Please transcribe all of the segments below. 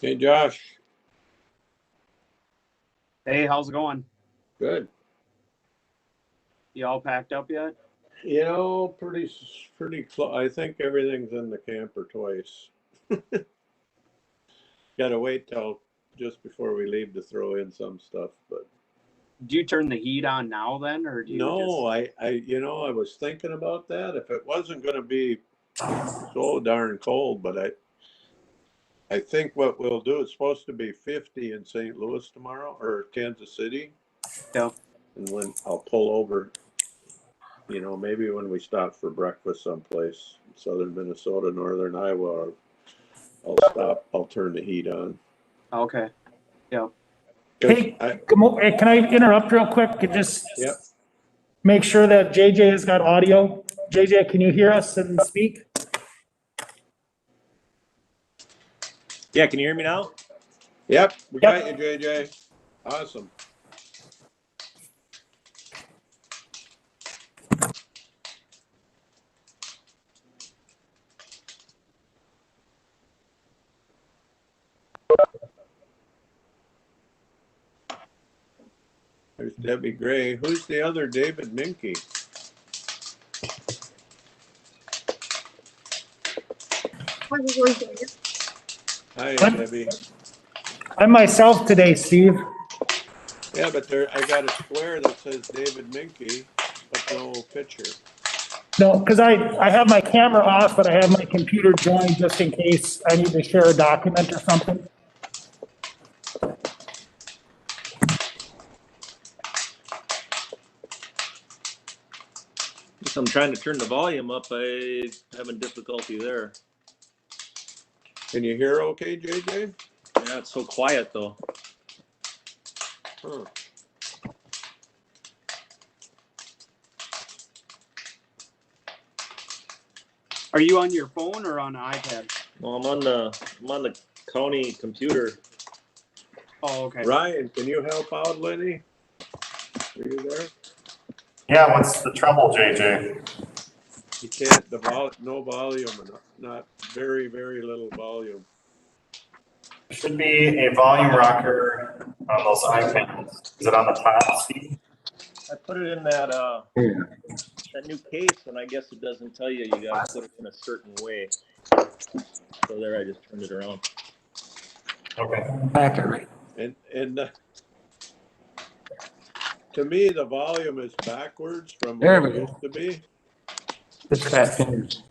Hey, Josh. Hey, how's it going? Good. You all packed up yet? Pretty close. I think everything's in the camper twice. Got to wait till just before we leave to throw in some stuff. But Do you turn the heat on now then, or do you just? no, I was thinking about that. If it wasn't going to be so darn cold, but I think what we'll do, it's supposed to be 50 in St. Louis tomorrow or Kansas City. Yep. And when I'll pull over, maybe when we stop for breakfast someplace in southern Minnesota, northern Iowa, I'll stop. I'll turn the heat on. Okay. Yep. Hey, hey, can I interrupt real quick and just Yep. make sure that JJ has got audio? JJ, can you hear us and speak? Yeah, can you hear me now? Yep. We got you, JJ. Awesome. There's Debbie Gray. Who's the other David Minke? Hi, Debbie. I'm myself today, Steve. Yeah, but I got a square that says David Minke, but no picture. No, because I have my camera off, but I have my computer joined just in case I need to share a document or something. I'm trying to turn the volume up. I'm having difficulty there. Can you hear okay, JJ? Yeah, it's so quiet though. Huh. Are you on your phone or on an iPad? Well, I'm on the county computer. Oh, okay. Ryan, can you help out, Lenny? Are you there? Yeah, what's the trouble, JJ? You can't, no volume, not very, very little volume. There should be a volume rocker on those iPads. Is it on the top, Steve? I put it in that new case, and I guess it doesn't tell you. You got to put it in a certain way. So there, I just turned it around. Okay. Back it right. And to me, the volume is backwards from There what we it go. used to be. It's fat fingers.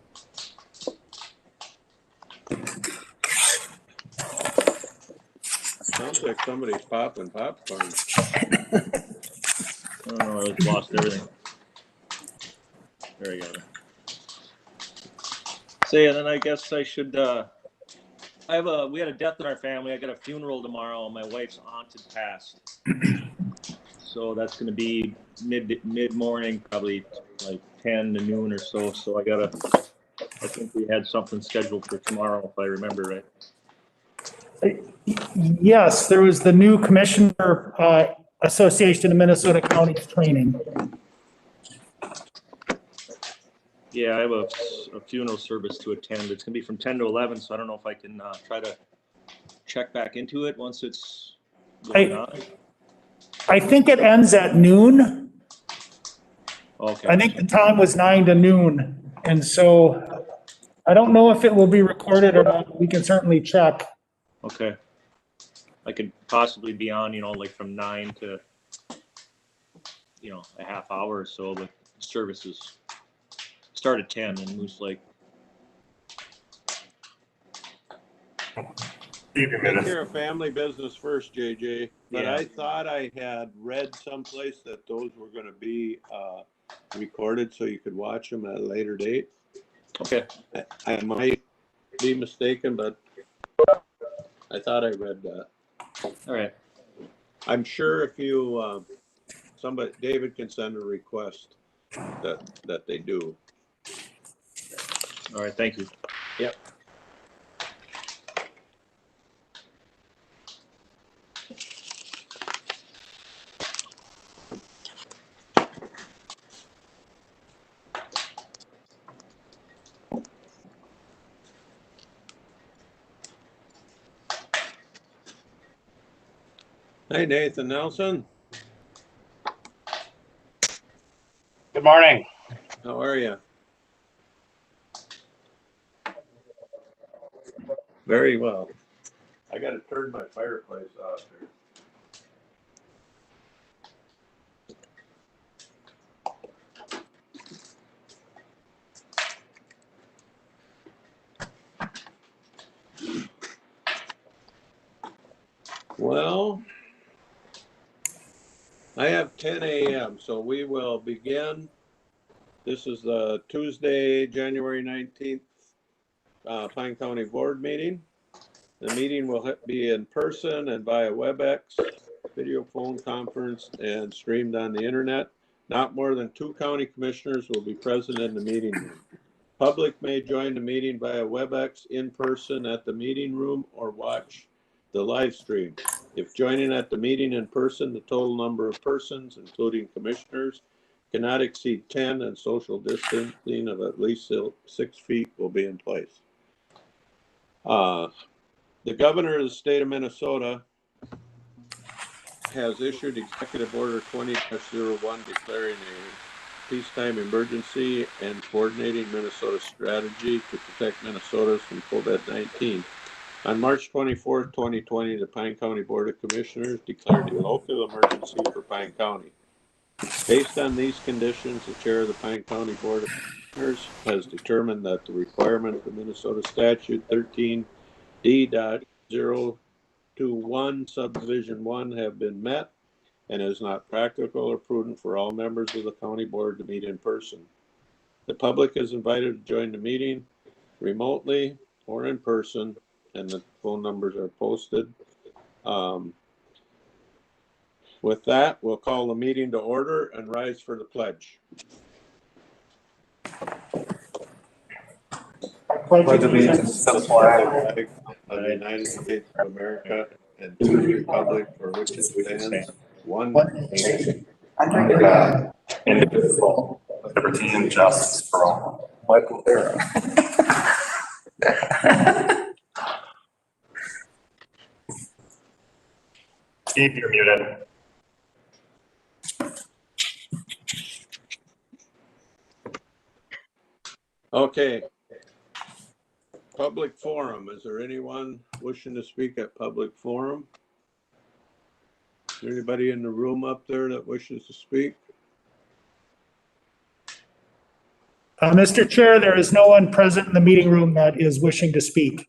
Sounds like somebody's popping popcorn. Oh, I just lost everything. There you go. So yeah, then I guess I should. We had a death in our family. I got a funeral tomorrow. My wife's aunt had passed, so that's going to be mid morning, probably like 10 to noon or so. So I think we had something scheduled for tomorrow, if I remember right. Yes, there was the new Commissioner Association of Minnesota Counties training. Yeah, I have a funeral service to attend. It's going to be from 10 to 11, so I don't know if I can try to check back into it once it's going on. I think it ends at noon. Okay. I think the time was 9 to noon. And so I don't know if it will be recorded or not. We can certainly check. Okay. I could possibly be on, like from 9 to, a half hour or so, but services start at 10 in Moose Lake. Take care of family business first, JJ. But yeah. I thought I had read someplace that those were going to be recorded so you could watch them at a later date. Okay. I might be mistaken, but I thought I read that. All right. I'm sure if you, David can send a request that they do. All right. Thank you. Yep. Hey, Nathan Nelson, Good morning. how are you? Very well. I gotta turn my fireplace off here. Well, I have 10 a.m., so we will begin. This is the Tuesday, January 19th, Pine County Board meeting. The meeting will be in person and via WebEx, video phone conference, and streamed on the internet. Not more than 2 county commissioners will be present in the meeting room. Public may join the meeting via WebEx in person at the meeting room or watch the live stream. If joining at the meeting in person, the total number of persons, including commissioners, cannot exceed 10 and social distancing of at least 6 feet will be in place. The governor of the state of Minnesota has issued Executive Order 20-01 declaring a peacetime emergency and coordinating Minnesota's strategy to protect Minnesotans from COVID-19. On March 24, 2020, the Pine County Board of Commissioners declared a local emergency for Pine County. Based on these conditions, the chair of the Pine County Board of Commissioners has determined that the requirements of Minnesota Statute 13D.021 Subdivision 1 have been met and is not practical or prudent for all members of the county board to meet in person. The public is invited to join the meeting remotely or in person, and the phone numbers are posted. With that, we'll call the meeting to order and rise for the pledge. Pledge allegiance to the flag Of the United States of America and to the republic for which it stands, one nation, under God, indivisible, with liberty and justice for all. Michael Era. Steve, you're muted. Okay. Public forum. Is there anyone wishing to speak at public forum? Is there anybody in the room up there that wishes to speak? Mr. Chair, there is no one present in the meeting room that is wishing to speak.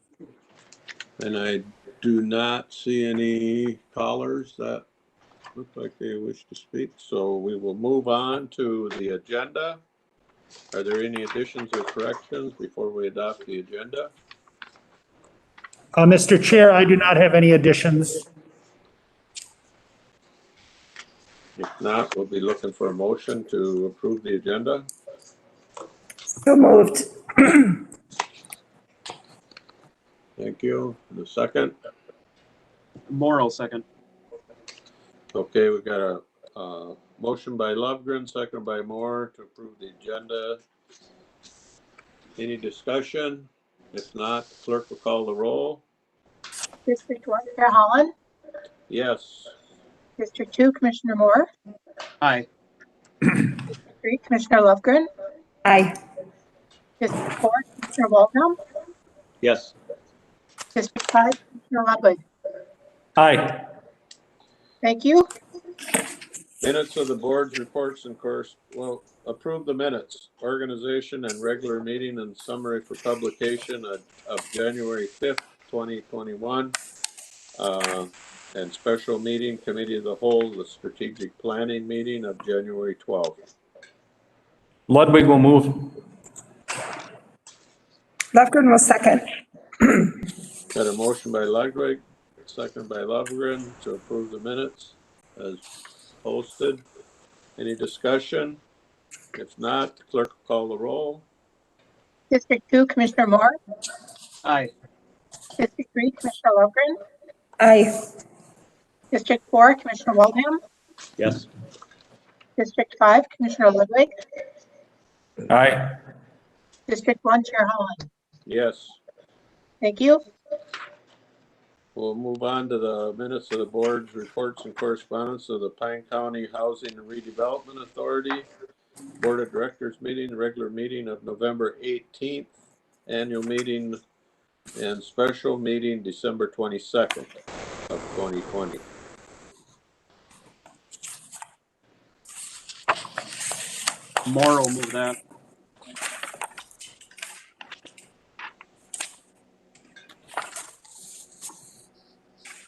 And I do not see any callers that look like they wish to speak. So we will move on to the agenda. Are there any additions or corrections before we adopt the agenda? Mr. Chair, I do not have any additions. If not, we'll be looking for a motion to approve the agenda. So moved. Thank you. And a second. Morrow second. Okay, we got a motion by Lovegren, second by Moore to approve the agenda. Any discussion? If not, clerk will call the roll. District 1, Chair Holland. Yes. District 2, Commissioner Moore. Aye. District 3, Commissioner Lovegren. Aye. District 4, Commissioner Waldhelm. Yes. District 5, Commissioner Ludwig. Aye. Thank you. Minutes of the board's reports and course will approve the minutes, organization and regular meeting and summary for publication of January 5th, 2021. And special meeting, committee of the whole, the strategic planning meeting of January 12th. Ludwig will move. Lefgren will second. Got a motion by Ludwig, second by Lovegren to approve the minutes as posted. Any discussion? If not, clerk will call the roll. District 2, Commissioner Moore. Aye. District 3, Commissioner Lovegren. Aye. District 4, Commissioner Waldhelm. Yes. District 5, Commissioner Ludwig. Aye. District 1, Chair Holland. Yes. Thank you. We'll move on to the minutes of the board's reports and correspondence of the Pine County Housing and Redevelopment Authority Board of Directors meeting, regular meeting of November 18th, annual meeting and special meeting December 22nd of 2020. Moore will move that.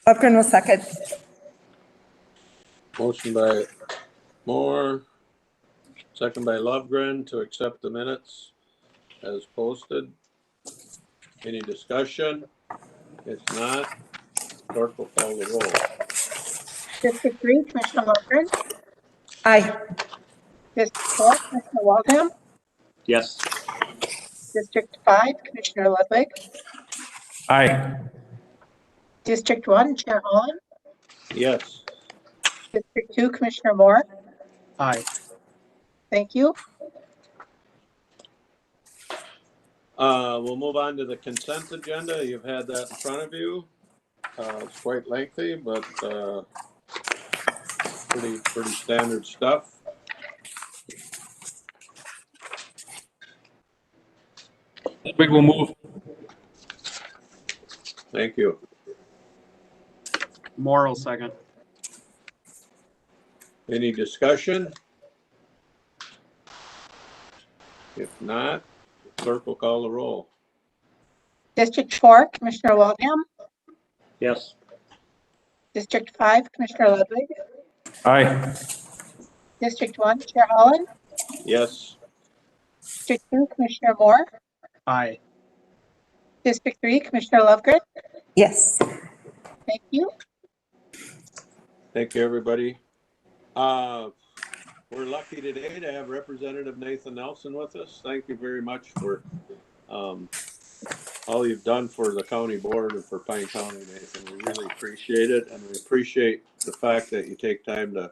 Lefgren will second. Motion by Moore, second by Lovegren to accept the minutes as posted. Any discussion? If not, clerk will call the roll. District 3, Commissioner Lundgren. Aye. District 4, Commissioner Waldham. Yes. District 5, Commissioner Ludwig. Aye. District 1, Chair Holland. Yes. District 2, Commissioner Moore. Aye. Thank you. We'll move on to the consent agenda. You've had that in front of you. It's quite lengthy, but pretty standard stuff. Ludwig will move. Thank you. Moore will second. Any discussion? If not, clerk will call the roll. District 4, Commissioner Waldham. Yes. District 5, Commissioner Ludwig. Aye. District 1, Chair Holland. Yes. District 2, Commissioner Moore. Aye. District 3, Commissioner Lovegren. Yes. Thank you. Thank you, everybody. We're lucky today to have Representative Nathan Nelson with us. Thank you very much for all you've done for the county board and for Pine County, Nathan. We really appreciate it, and we appreciate the fact that you take time to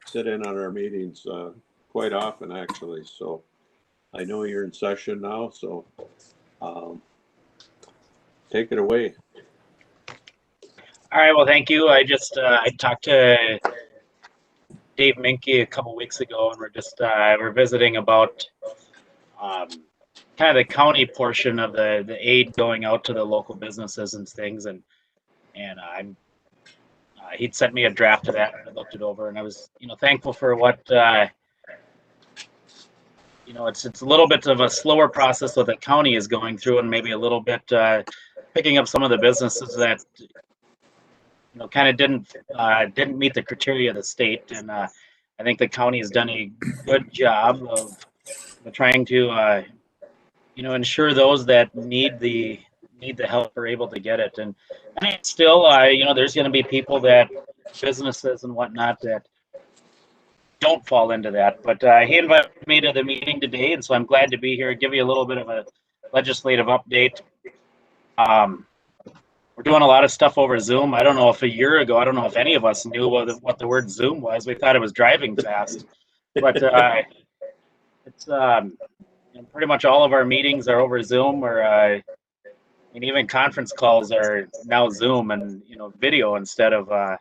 sit in on our meetings quite often, actually. So I know you're in session now, so take it away. All right, well, thank you. I talked to Dave Minke a couple weeks ago, and we're visiting about kind of the county portion of the aid going out to the local businesses and things, and he'd sent me a draft of that, and I looked it over, and I was thankful for what it's a little bit of a slower process that the county is going through, and maybe a little bit picking up some of the businesses that kind of didn't meet the criteria of the state, and I think the county has done a good job of trying to ensure those that need the help are able to get it. And I mean, still, there's going to be people businesses and whatnot that don't fall into that. But he invited me to the meeting today, and so I'm glad to be here. Give you a little bit of a legislative update. We're doing a lot of stuff over Zoom. I don't know if a year ago, I don't know if any of us knew what the word Zoom was. We thought it was driving fast, but it's pretty much all of our meetings are over Zoom, or and even conference calls are now Zoom and video instead of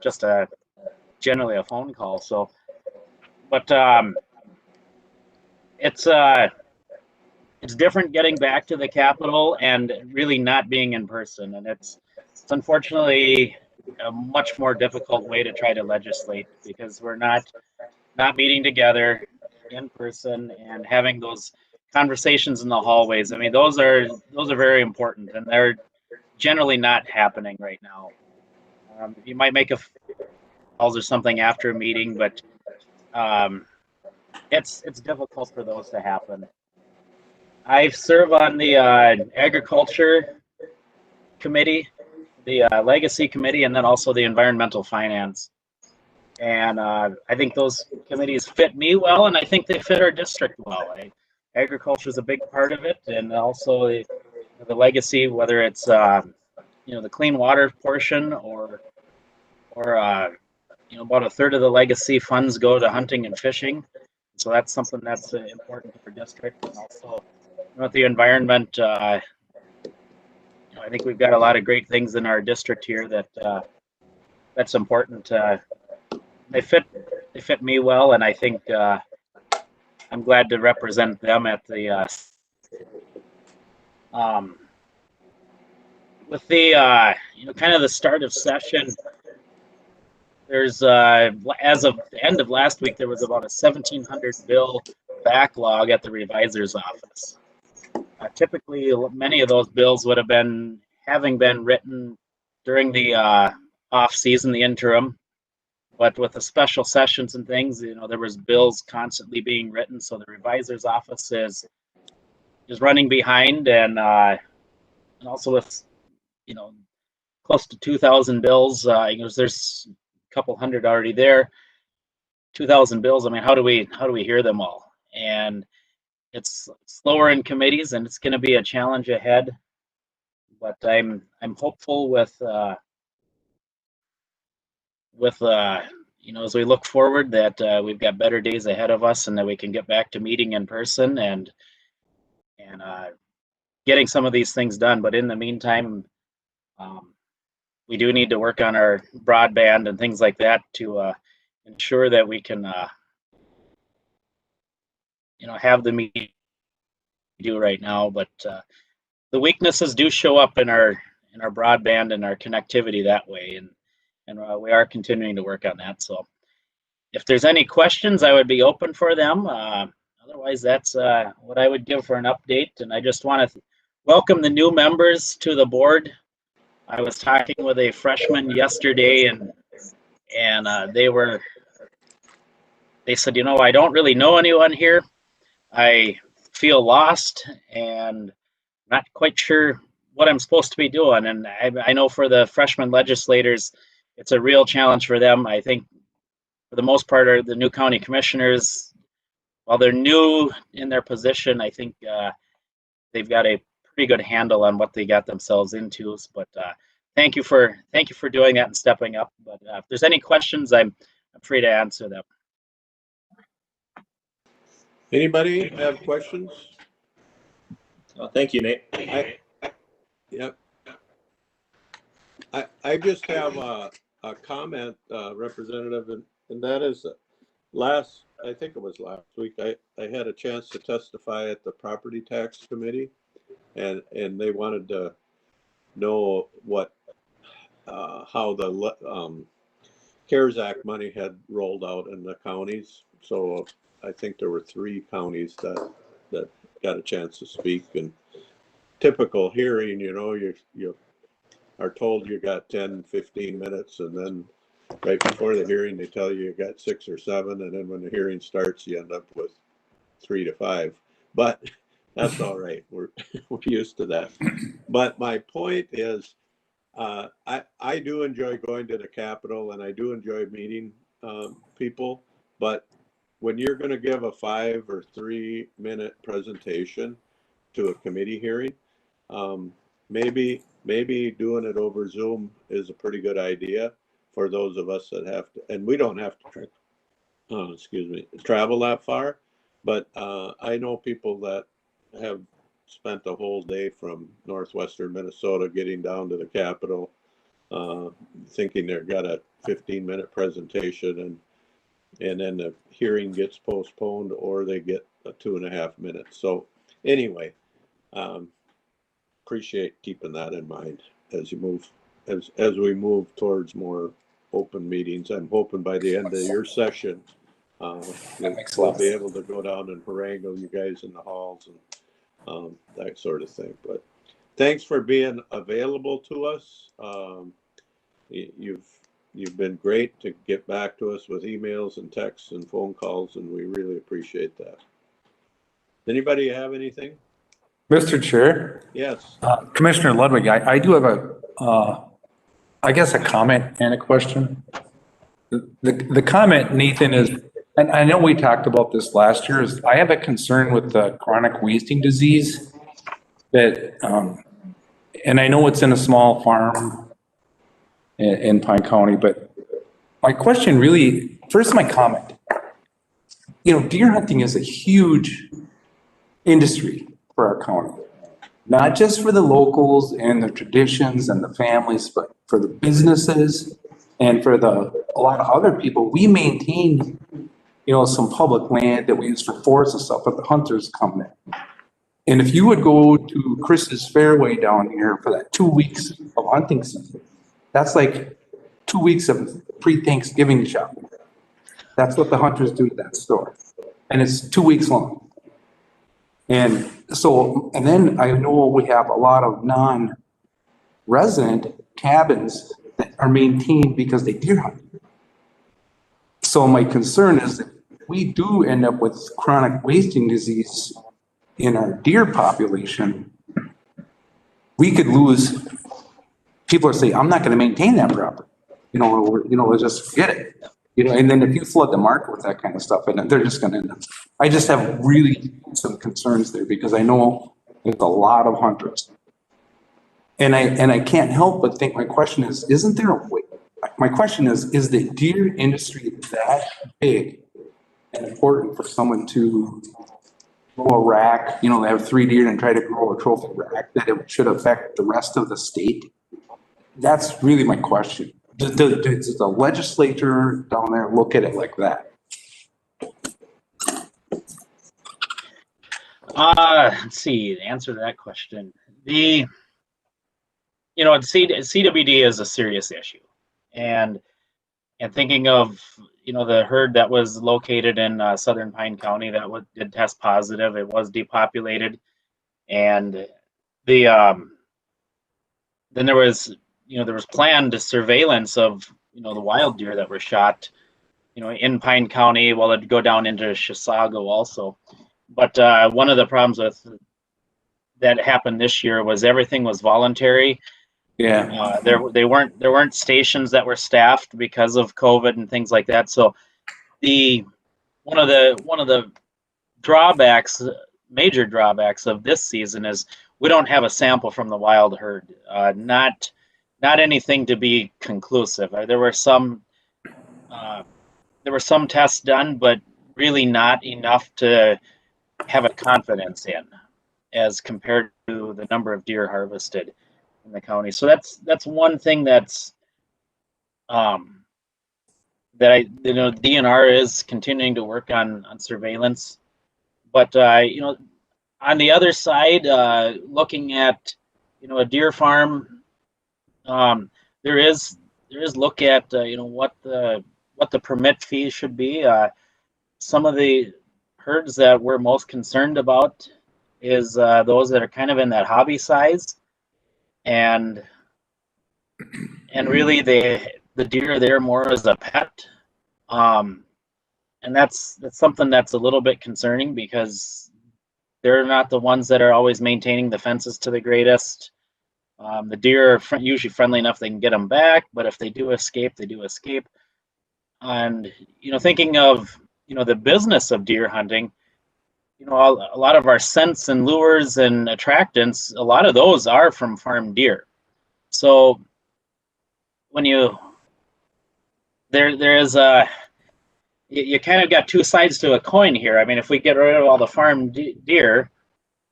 just generally a phone call. So, but it's different getting back to the Capitol and really not being in person, and it's unfortunately a much more difficult way to try to legislate, because we're not meeting together in person and having those conversations in the hallways. I mean, those are very important, and they're generally not happening right now. You might make a calls or something after a meeting, but it's difficult for those to happen. I serve on the agriculture committee, the legacy committee, and then also the environmental finance. And I think those committees fit me well, and I think they fit our district well. Agriculture is a big part of it, and also the legacy, whether it's the clean water portion or about a third of the legacy funds go to hunting and fishing. So that's something that's important for district, and also the environment. I think we've got a lot of great things in our district here that that's important. They fit me well, and I think I'm glad to represent them at the with the kind of the start of session. There's as of the end of last week, there was about a 1,700 bill backlog at the revisor's office. Typically, many of those bills would have been written during the off season, the interim. But with the special sessions and things, there was bills constantly being written. So the revisor's office is running behind, and also with close to 2,000 bills. There's a couple hundred already there. 2,000 bills. I mean, how do we hear them all? And it's slower in committees, and it's going to be a challenge ahead. But I'm hopeful with as we look forward that we've got better days ahead of us, and that we can get back to meeting in person and getting some of these things done. But in the meantime, we do need to work on our broadband and things like that to ensure that we can have the meeting we do right now. But the weaknesses do show up in our broadband and our connectivity that way, and we are continuing to work on that. So if there's any questions, I would be open for them. Otherwise, that's what I would give for an update. And I just want to welcome the new members to the board. I was talking with a freshman yesterday, and they said, I don't really know anyone here. I feel lost and not quite sure what I'm supposed to be doing. And I know for the freshman legislators, it's a real challenge for them. I think for the most part are the new county commissioners. While they're new in their position, I think they've got a pretty good handle on what they got themselves into. But thank you for doing that and stepping up. But if there's any questions, I'm free to answer them. Anybody have questions? Thank you, Nate. Yep. I just have a comment, Representative, and that is I think it was last week, I had a chance to testify at the Property Tax Committee, and they wanted to know how the CARES Act money had rolled out in the counties. So I think there were 3 counties that got a chance to speak. And typical hearing, you are told you got 10, 15 minutes, and then right before the hearing, they tell you got 6 or 7, and then when the hearing starts, you end up with 3 to 5. But that's all right. We're used to that. But my point is, I do enjoy going to the Capitol, and I do enjoy meeting people. But when you're going to give a 5 or 3 minute presentation to a committee hearing, maybe doing it over Zoom is a pretty good idea for those of us that have to, and we don't have to travel that far. But I know people that have spent the whole day from northwestern Minnesota getting down to the Capitol, thinking they've got a 15-minute presentation, and then the hearing gets postponed, or they get a 2.5 minutes. So anyway, appreciate keeping that in mind as we move towards more open meetings. I'm hoping by the end of your session, we'll be able to go down and harangue you guys in the halls and that sort of thing. But thanks for being available to us. You've been great to get back to us with emails and texts and phone calls, and we really appreciate that. Anybody have anything? Mr. Chair, Yes. Commissioner Ludwig, I do have I guess a comment and a question. The comment, Nathan, is, and I know we talked about this last year, is I have a concern with the chronic wasting disease that, and I know it's in a small farm in Pine County, but my question really, first my comment, deer hunting is a huge industry for our county. not just for the locals and the traditions and the families, but for the businesses and for a lot of other people. We maintain, some public land that we use for forests and stuff, but the hunters come in. And if you would go to Chris's Fairway down here for that 2 weeks of hunting season, that's like 2 weeks of pre-Thanksgiving shopping. That's what the hunters do to that store. And it's 2 weeks long. And so, and then I know we have a lot of non-resident cabins that are maintained because they deer hunt. So my concern is that we do end up with chronic wasting disease in our deer population. We could lose, people are saying, I'm not gonna maintain that property. We'll just forget it. And then if you flood the market with that kind of stuff, and they're just gonna end up. I just have really some concerns there because I know there's a lot of hunters. And I can't help but think, my question is, isn't there a way? My question is the deer industry that big and important for someone to grow a rack, they have 3 deer and try to grow a trophy rack, that it should affect the rest of the state? That's really my question. Does the legislature down there look at it like that? Let's see, the answer to that question. CWD is a serious issue. And thinking of, the herd that was located in southern Pine County that did test positive, it was depopulated. And then there was planned surveillance of, the wild deer that were shot, in Pine County. Well, it'd go down into Chisago also. But one of the problems that happened this year was everything was voluntary. Yeah. There weren't stations that were staffed because of COVID and things like that. So one of the major drawbacks of this season is we don't have a sample from the wild herd. Not anything to be conclusive. There were some tests done, but really not enough to have a confidence in, as compared to the number of deer harvested in the county. So that's one thing that's DNR is continuing to work on surveillance. But on the other side, looking at a deer farm, there is look at what the permit fee should be. Some of the herds that we're most concerned about is those that are kind of in that hobby size, and really the deer are there more as a pet, and that's something that's a little bit concerning, because they're not the ones that are always maintaining the fences to the greatest. The deer are usually friendly enough they can get them back, but if they do escape, they do escape. And thinking of the business of deer hunting, a lot of our scents and lures and attractants, a lot of those are from farm deer. So when there is you kind of got two sides to a coin here. I mean, if we get rid of all the farm deer,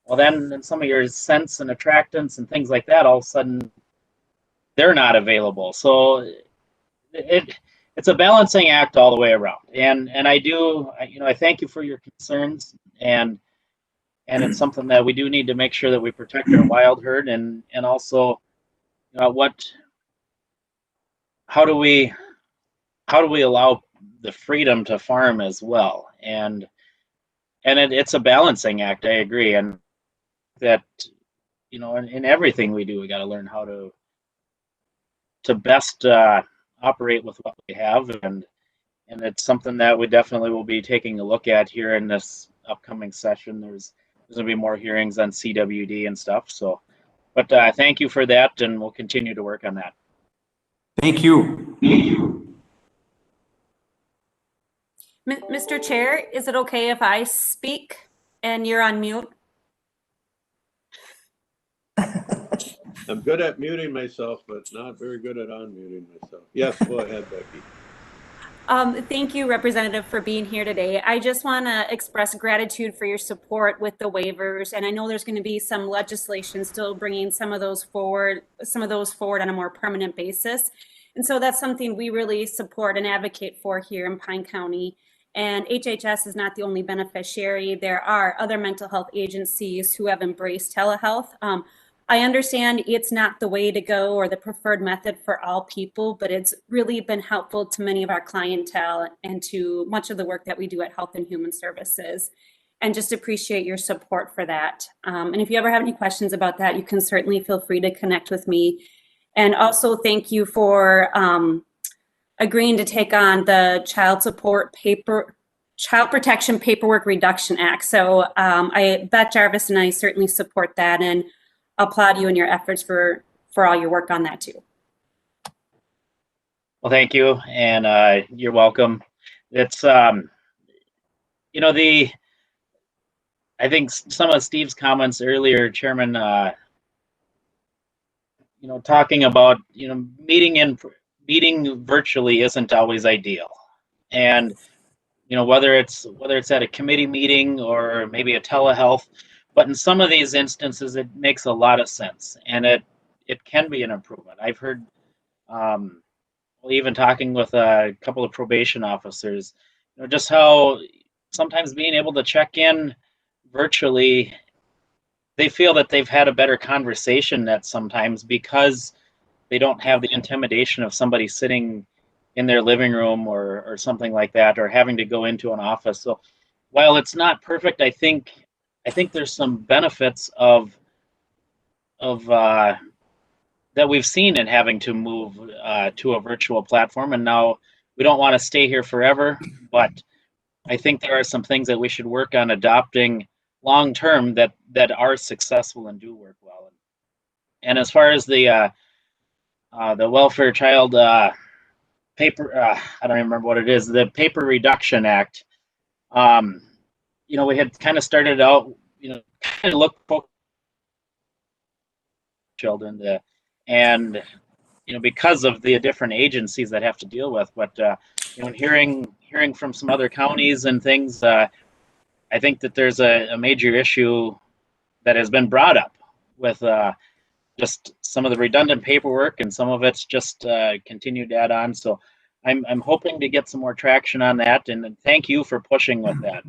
well, then some of your scents and attractants and things like that, all of a sudden, they're not available. So it's a balancing act all the way around. And I thank you for your concerns, and it's something that we do need to make sure that we protect our wild herd, and also how do we allow the freedom to farm as well. And it's a balancing act, I agree. And that in everything we do, we got to learn how to best operate with what we have, and it's something that we definitely will be taking a look at here in this upcoming session. There's going to be more hearings on CWD and stuff. So, but thank you for that, and we'll continue to work on that. Thank you. Mr. Chair, is it okay if I speak and you're on mute? I'm good at muting myself, but not very good at unmuting myself. Yes, go ahead, Becky. Thank you, Representative, for being here today. I just want to express gratitude for your support with the waivers, and I know there's going to be some legislation still bringing some of those forward on a more permanent basis. And so that's something we really support and advocate for here in Pine County. And HHS is not the only beneficiary. There are other mental health agencies who have embraced telehealth. I understand it's not the way to go or the preferred method for all people, but it's really been helpful to many of our clientele and to much of the work that we do at Health and Human Services. And just appreciate your support for that. And if you ever have any questions about that, you can certainly feel free to connect with me. And also thank you for agreeing to take on the Child Protection Paperwork Reduction Act. So Beth Jarvis and I certainly support that and applaud you in your efforts for all your work on that too. Well, thank you, and you're welcome. It's you know, I think some of Steve's comments earlier, Chairman, you know, talking about, you know, meeting virtually isn't always ideal, and you know, whether it's at a committee meeting or maybe a telehealth. But in some of these instances, it makes a lot of sense, and it can be an improvement. I've heard, well, even talking with a couple of probation officers, you know, just how sometimes being able to check in virtually, they feel that they've had a better conversation at sometimes because they don't have the intimidation of somebody sitting in their living room or something like that, or having to go into an office. So while it's not perfect, I think there's some benefits of that we've seen in having to move to a virtual platform. And now we don't want to stay here forever, but I think there are some things that we should work on adopting long term that are successful and do work well. And as far as the welfare child paper, I don't even remember what it is, the Paper Reduction Act. You know, we had kind of started out, you know, kind of look for children, and you know, because of the different agencies that have to deal with, but you know, hearing from some other counties and things, I think that there's a major issue that has been brought up with just some of the redundant paperwork, and some of it's just continued to add on. So I'm hoping to get some more traction on that, and thank you for pushing with that.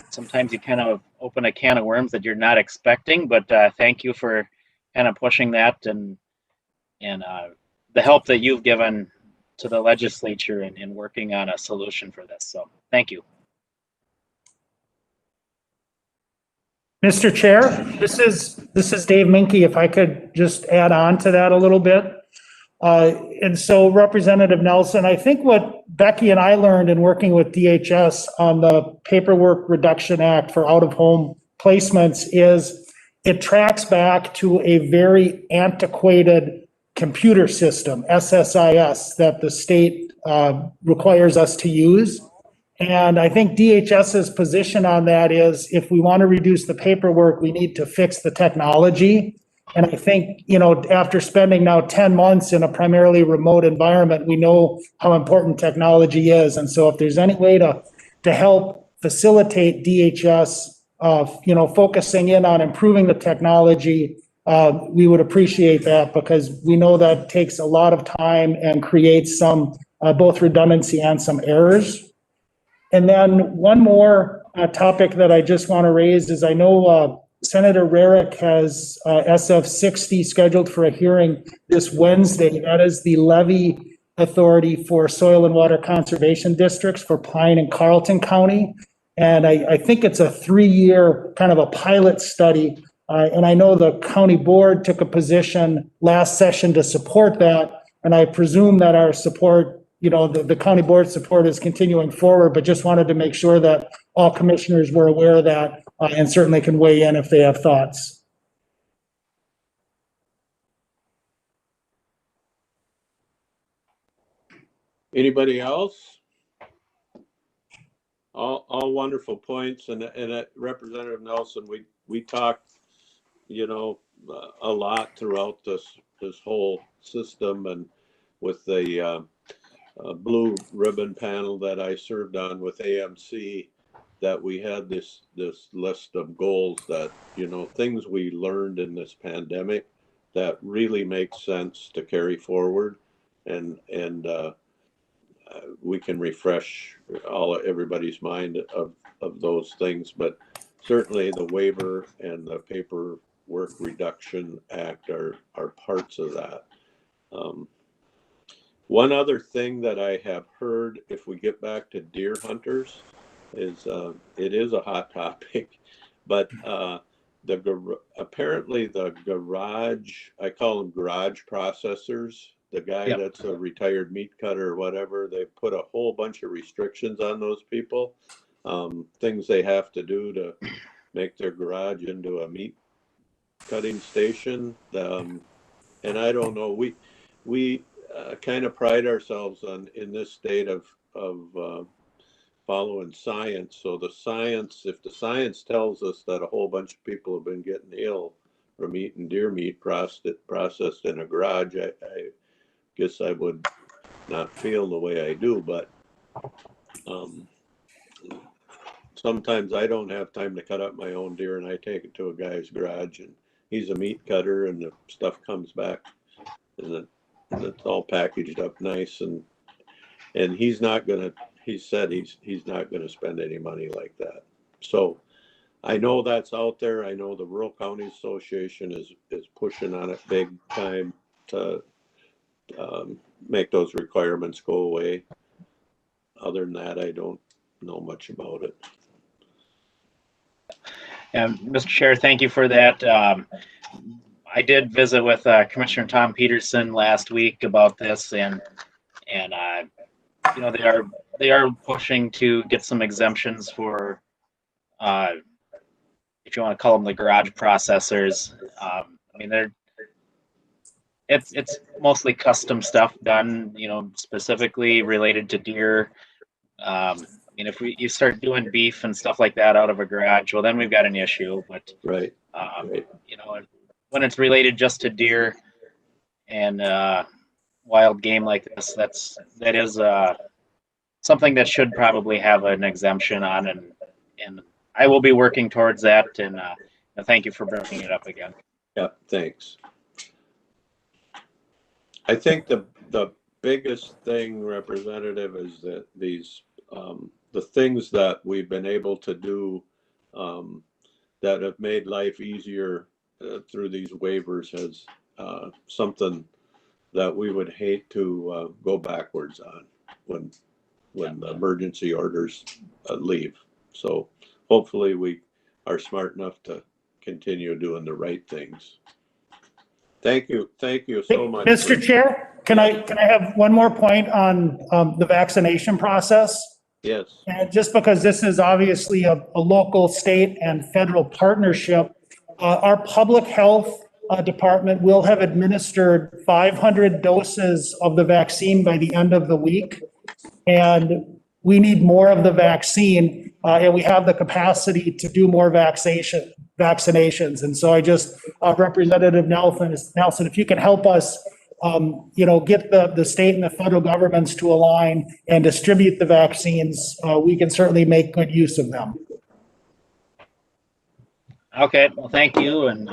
Sometimes you kind of open a can of worms that you're not expecting, but thank you for kind of pushing that, and the help that you've given to the legislature in working on a solution for this. So thank you. Mr. Chair, this is Dave Minke. If I could just add on to that a little bit. And so Representative Nelson, I think what Becky and I learned in working with DHS on the Paperwork Reduction Act for out-of-home placements is it tracks back to a very antiquated computer system, SSIS, that the state requires us to use. And I think DHS's position on that is if we want to reduce the paperwork, we need to fix the technology. And I think, you know, after spending now 10 months in a primarily remote environment, we know how important technology is. And so if there's any way to help facilitate DHS, you know, focusing in on improving the technology, we would appreciate that, because we know that takes a lot of time and creates some both redundancy and some errors. And then one more topic that I just want to raise is I know Senator Rarick has SF 60 scheduled for a hearing this Wednesday. That is the levy authority for soil and water conservation districts for Pine and Carlton County. And I think it's a 3-year kind of a pilot study. And I know the county board took a position last session to support that. And I presume that our support, you know, the county board support is continuing forward, but just wanted to make sure that all commissioners were aware of that and certainly can weigh in if they have thoughts. Anybody else? All wonderful points, and Representative Nelson, we talked, you know, a lot throughout this whole system, and with the blue ribbon panel that I served on with AMC, that we had this list of goals that, you know, things we learned in this pandemic that really makes sense to carry forward, and we can refresh everybody's mind of those things. But certainly the waiver and the Paperwork Reduction Act are parts of that. One other thing that I have heard, if we get back to deer hunters, is it is a hot topic, but apparently the garage, I call them garage processors, the guy Yep. that's a retired meat cutter or whatever, they put a whole bunch of restrictions on those people, things they have to do to make their garage into a meat cutting station. And I don't know, we kind of pride ourselves on, in this state of following science. So the science, if the science tells us that a whole bunch of people have been getting ill from eating deer meat processed in a garage, I guess I would not feel the way I do. But sometimes I don't have time to cut up my own deer, and I take it to a guy's garage, and he's a meat cutter, and the stuff comes back, and it's all packaged up nice, and he's not gonna, he said he's not gonna spend any money like that. So I know that's out there. I know the Rural County Association is pushing on it big time to make those requirements go away. Other than that, I don't know much about it. Mr. Chair, thank you for that. I did visit with Commissioner Tom Peterson last week about this, and you know, they are pushing to get some exemptions for, if you want to call them the garage processors. I mean, it's mostly custom stuff done, you know, specifically related to deer. I mean, if you start doing beef and stuff like that out of a garage, well, then we've got an issue. But right. You know, when it's related just to deer and wild game like this, that is something that should probably have an exemption on, and I will be working towards that. And thank you for bringing it up again. Yeah, thanks. I think the biggest thing, Representative, is that these the things that we've been able to do that have made life easier through these waivers is something that we would hate to go backwards on when the emergency orders leave. So hopefully we are smart enough to continue doing the right things. Thank you so much. Mr. Chair, can I have one more point on the vaccination process? Yes. And just because this is obviously a local, state, and federal partnership, our public health department will have administered 500 doses of the vaccine by the end of the week. And we need more of the vaccine, and we have the capacity to do more vaccinations. And so I just, Representative Nelson, if you can help us, you know, get the state and the federal governments to align and distribute the vaccines, we can certainly make good use of them. Okay, well, thank you. And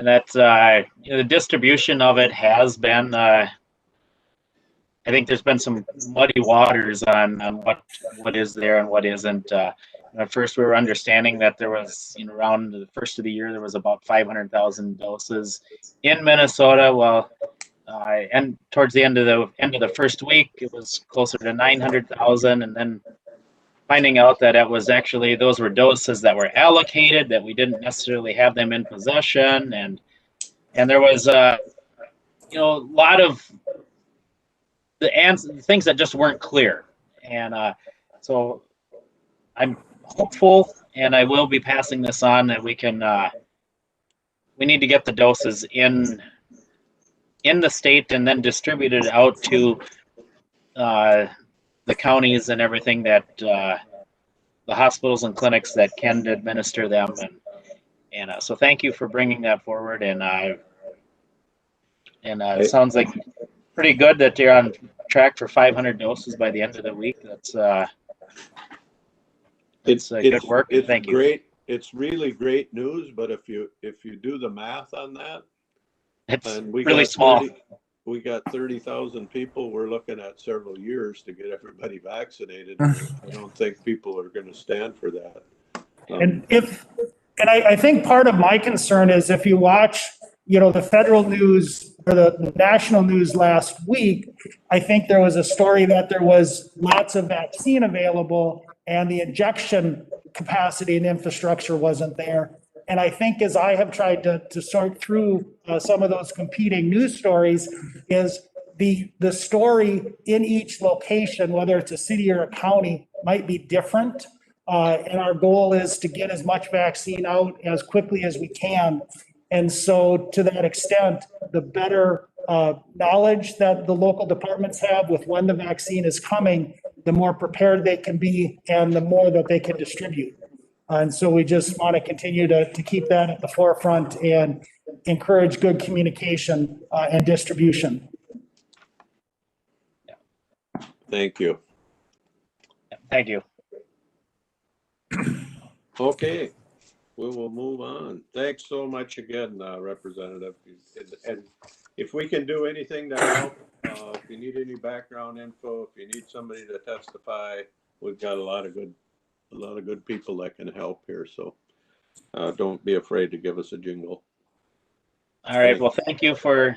that's, you know, the distribution of it has been, I think there's been some muddy waters on what is there and what isn't. At first, we were understanding that there was, you know, around the first of the year, there was about 500,000 doses in Minnesota. Well, and towards the end of the first week, it was closer to 900,000, and then finding out that it was actually, those were doses that were allocated, that we didn't necessarily have them in possession, and there was you know, a lot of the things that just weren't clear. And so I'm hopeful, and I will be passing this on, that we can we need to get the doses in the state and then distributed out to the counties and everything, that the hospitals and clinics that can administer them. And so thank you for bringing that forward. And it sounds like pretty good that you're on track for 500 doses by the end of the week. That's good work. It's Thank you. great. It's really great news, but if you do the math on that, It's and we really got small. 30,000 people, we're looking at several years to get everybody vaccinated. I don't think people are going to stand for that. And I think part of my concern is if you watch, the federal news or the national news last week, I think there was a story that there was lots of vaccine available and the injection capacity and infrastructure wasn't there. And I think as I have tried to sort through some of those competing news stories is the story in each location, whether it's a city or a county, might be different. And our goal is to get as much vaccine out as quickly as we can. And so to that extent, the better knowledge that the local departments have with when the vaccine is coming, the more prepared they can be and the more that they can distribute. And so we just want to continue to keep that at the forefront and encourage good communication and distribution. Thank you. Thank you. Okay, we will move on. Thanks so much again, Representative. And if we can do anything to help, if you need any background info, if you need somebody to testify, we've got a lot of good people that can help here. So don't be afraid to give us a jingle. All right. Well, thank you for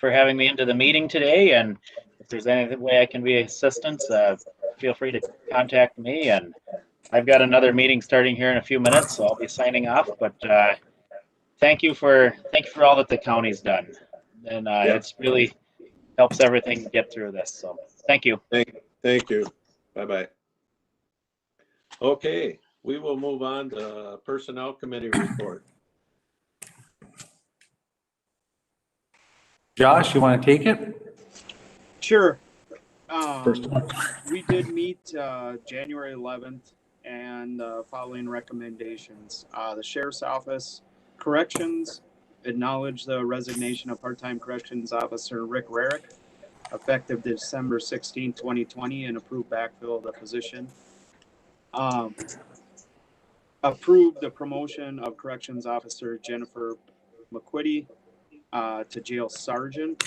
having me into the meeting today. And if there's any way I can be assistance, feel free to contact me. And I've got another meeting starting here in a few minutes, so I'll be signing off. But thank you for all that the county's done, and it's really helps everything get through this. So thank you. Thank you. Bye-bye. Okay, we will move on to Personnel Committee report. Josh, you want to take it? Sure. First one. We did meet January 11th and following recommendations. The Sheriff's Office Corrections acknowledged the resignation of part-time Corrections Officer Rick Rarick, effective December 16, 2020, and approved backfill of the position. Approved the promotion of Corrections Officer Jennifer McQuitty to Jail Sergeant,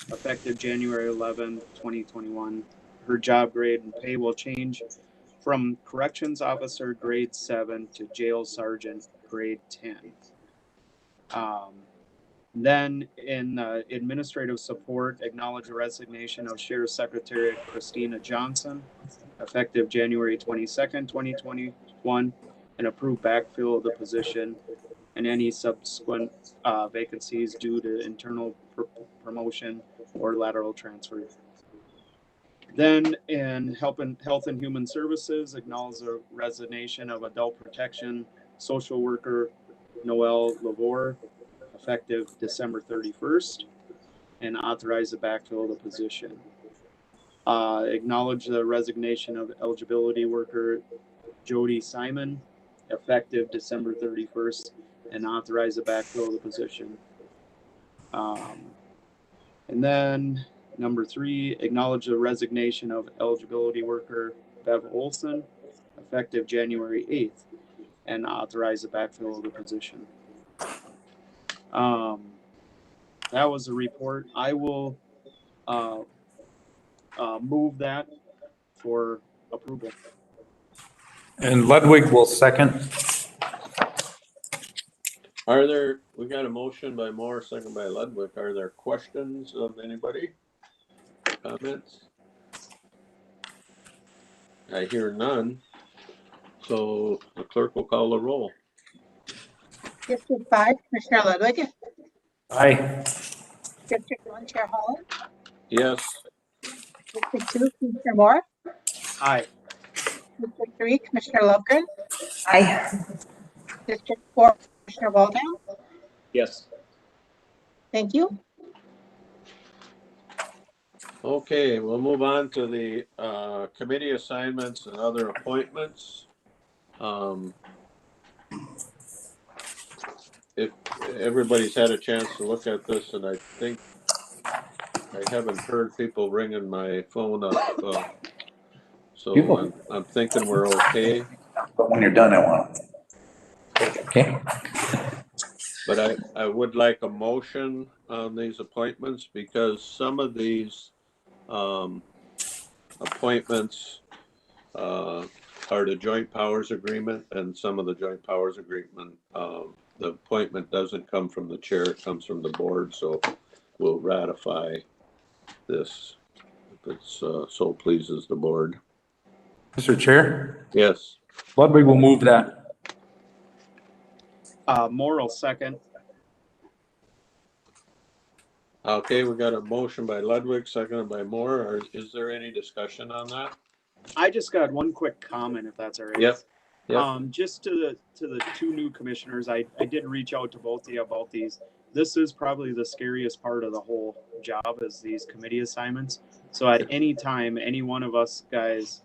effective January 11, 2021. Her job grade and pay will change from Corrections Officer grade 7 to Jail Sergeant grade 10. Then in administrative support, acknowledge the resignation of Sheriff's Secretary Christina Johnson, effective January 22nd, 2021, and approve backfill of the position and any subsequent vacancies due to internal promotion or lateral transfer. Then in Health and Human Services, acknowledge the resignation of Adult Protection Social Worker Noel Lavore, effective December 31st, and authorize the backfill of the position. Acknowledge the resignation of Eligibility Worker Jody Simon, effective December 31st, and authorize the backfill of the position. And then number 3, acknowledge the resignation of Eligibility Worker Bev Olson, effective January 8th, and authorize the backfill of the position. That was the report. I will move that for approval. And Ludwig will second. We got a motion by Moore, second by Ludwig. Are there questions of anybody? Comments? I hear none. So the clerk will call the roll. District 5, Commissioner Ludwig. Aye. District 1, Chair Holland. Yes. District 2, Commissioner Moore. Aye. District 3, Commissioner Lovegren. Aye. District 4, Commissioner Waldman. Yes. Thank you. Okay, we'll move on to the committee assignments and other appointments. If everybody's had a chance to look at this, and I I haven't heard people ringing my phone up, so People- I'm thinking we're okay. But when you're done, I want. Okay. But I would like a motion on these appointments because some of these appointments are the joint powers agreement, and some of the joint powers agreement, the appointment doesn't come from the chair, it comes from the board, so we'll ratify this if it's so pleases the board. Mr. Chair, Yes, Ludwig will move that. Moore will second. okay, we got a motion by Ludwig, seconded by Moore. Is there any discussion on that? I just got one quick comment, if that's all right. Yep. Yep. Just to the two new commissioners, I did reach out to both of you about these. This is probably the scariest part of the whole job is these committee assignments. So at any time, any one of us guys,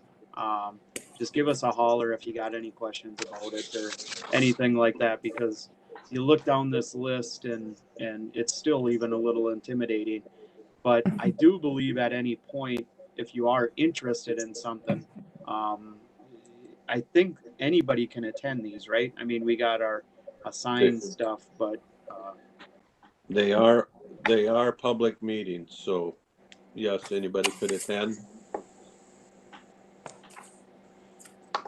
just give us a holler if you got any questions about it or anything like that, because you look down this list and it's still even a little intimidating. But I do believe at any point, if you are interested in something, I think anybody can attend these, right? I mean, we got our assigned stuff, but They are public meetings, so yes, anybody could attend.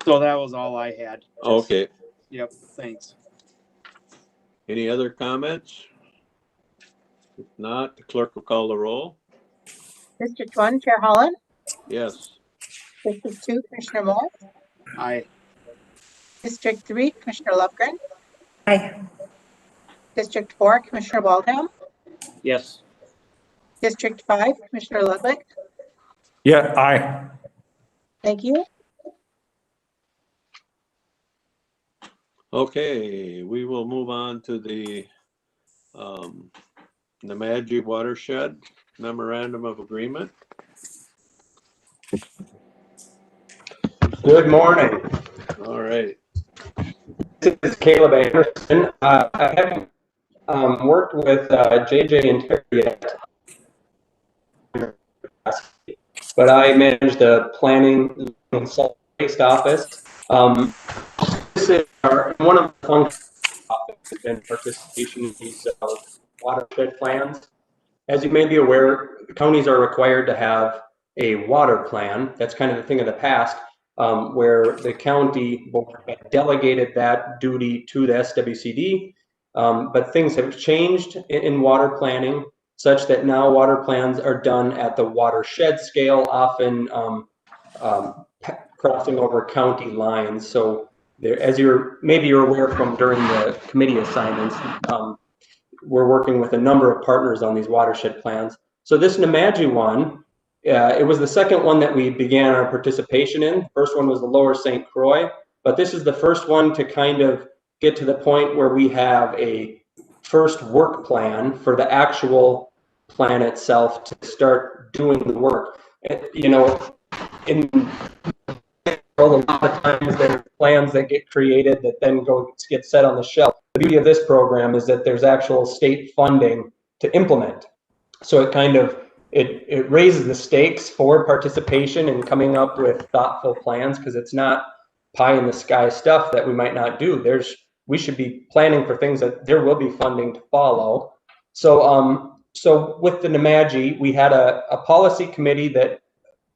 so that was all I had. Just- Okay, Yep, thanks. any other comments? If not, the clerk will call the roll. District 1, Chair Holland. Yes, District 2, Commissioner Moore. Aye. District 3, Commissioner Lupgren. Aye. District 4, Commissioner Waldham. Yes. District 5, Commissioner Ludwig. Yeah, aye. Thank you. okay, we will move on to the Nemadji Watershed Memorandum of Agreement. Good morning. All right, This is Caleb Anderson. I haven't worked with JJ and Terry yet, but I manage the planning and salt-based office. This is one of the functions has been participation in these watershed plans. As you may be aware, counties are required to have a water plan. That's kind of the thing of the past. Where the county board had delegated that duty to the SWCD, but things have changed in water planning such that now water plans are done at the watershed scale, often crossing over county lines. So there, as maybe you're aware from during the committee assignments, we're working with a number of partners on these watershed plans. So this Nemadji one, it was the second one that we began our participation in. The first one was the Lower St. Croix, but this is the first one to kind of get to the point where we have a first work plan for the actual plan itself to start doing the work. You know, in a lot of times there are plans that get created that then get set on the shelf. The beauty of this program is that there's actual state funding to implement. So it kind of it raises the stakes for participation and coming up with thoughtful plans, because it's not pie in the sky stuff that we might not do. We should be planning for things that there will be funding to follow. So so with the Nemadji, we had a policy committee that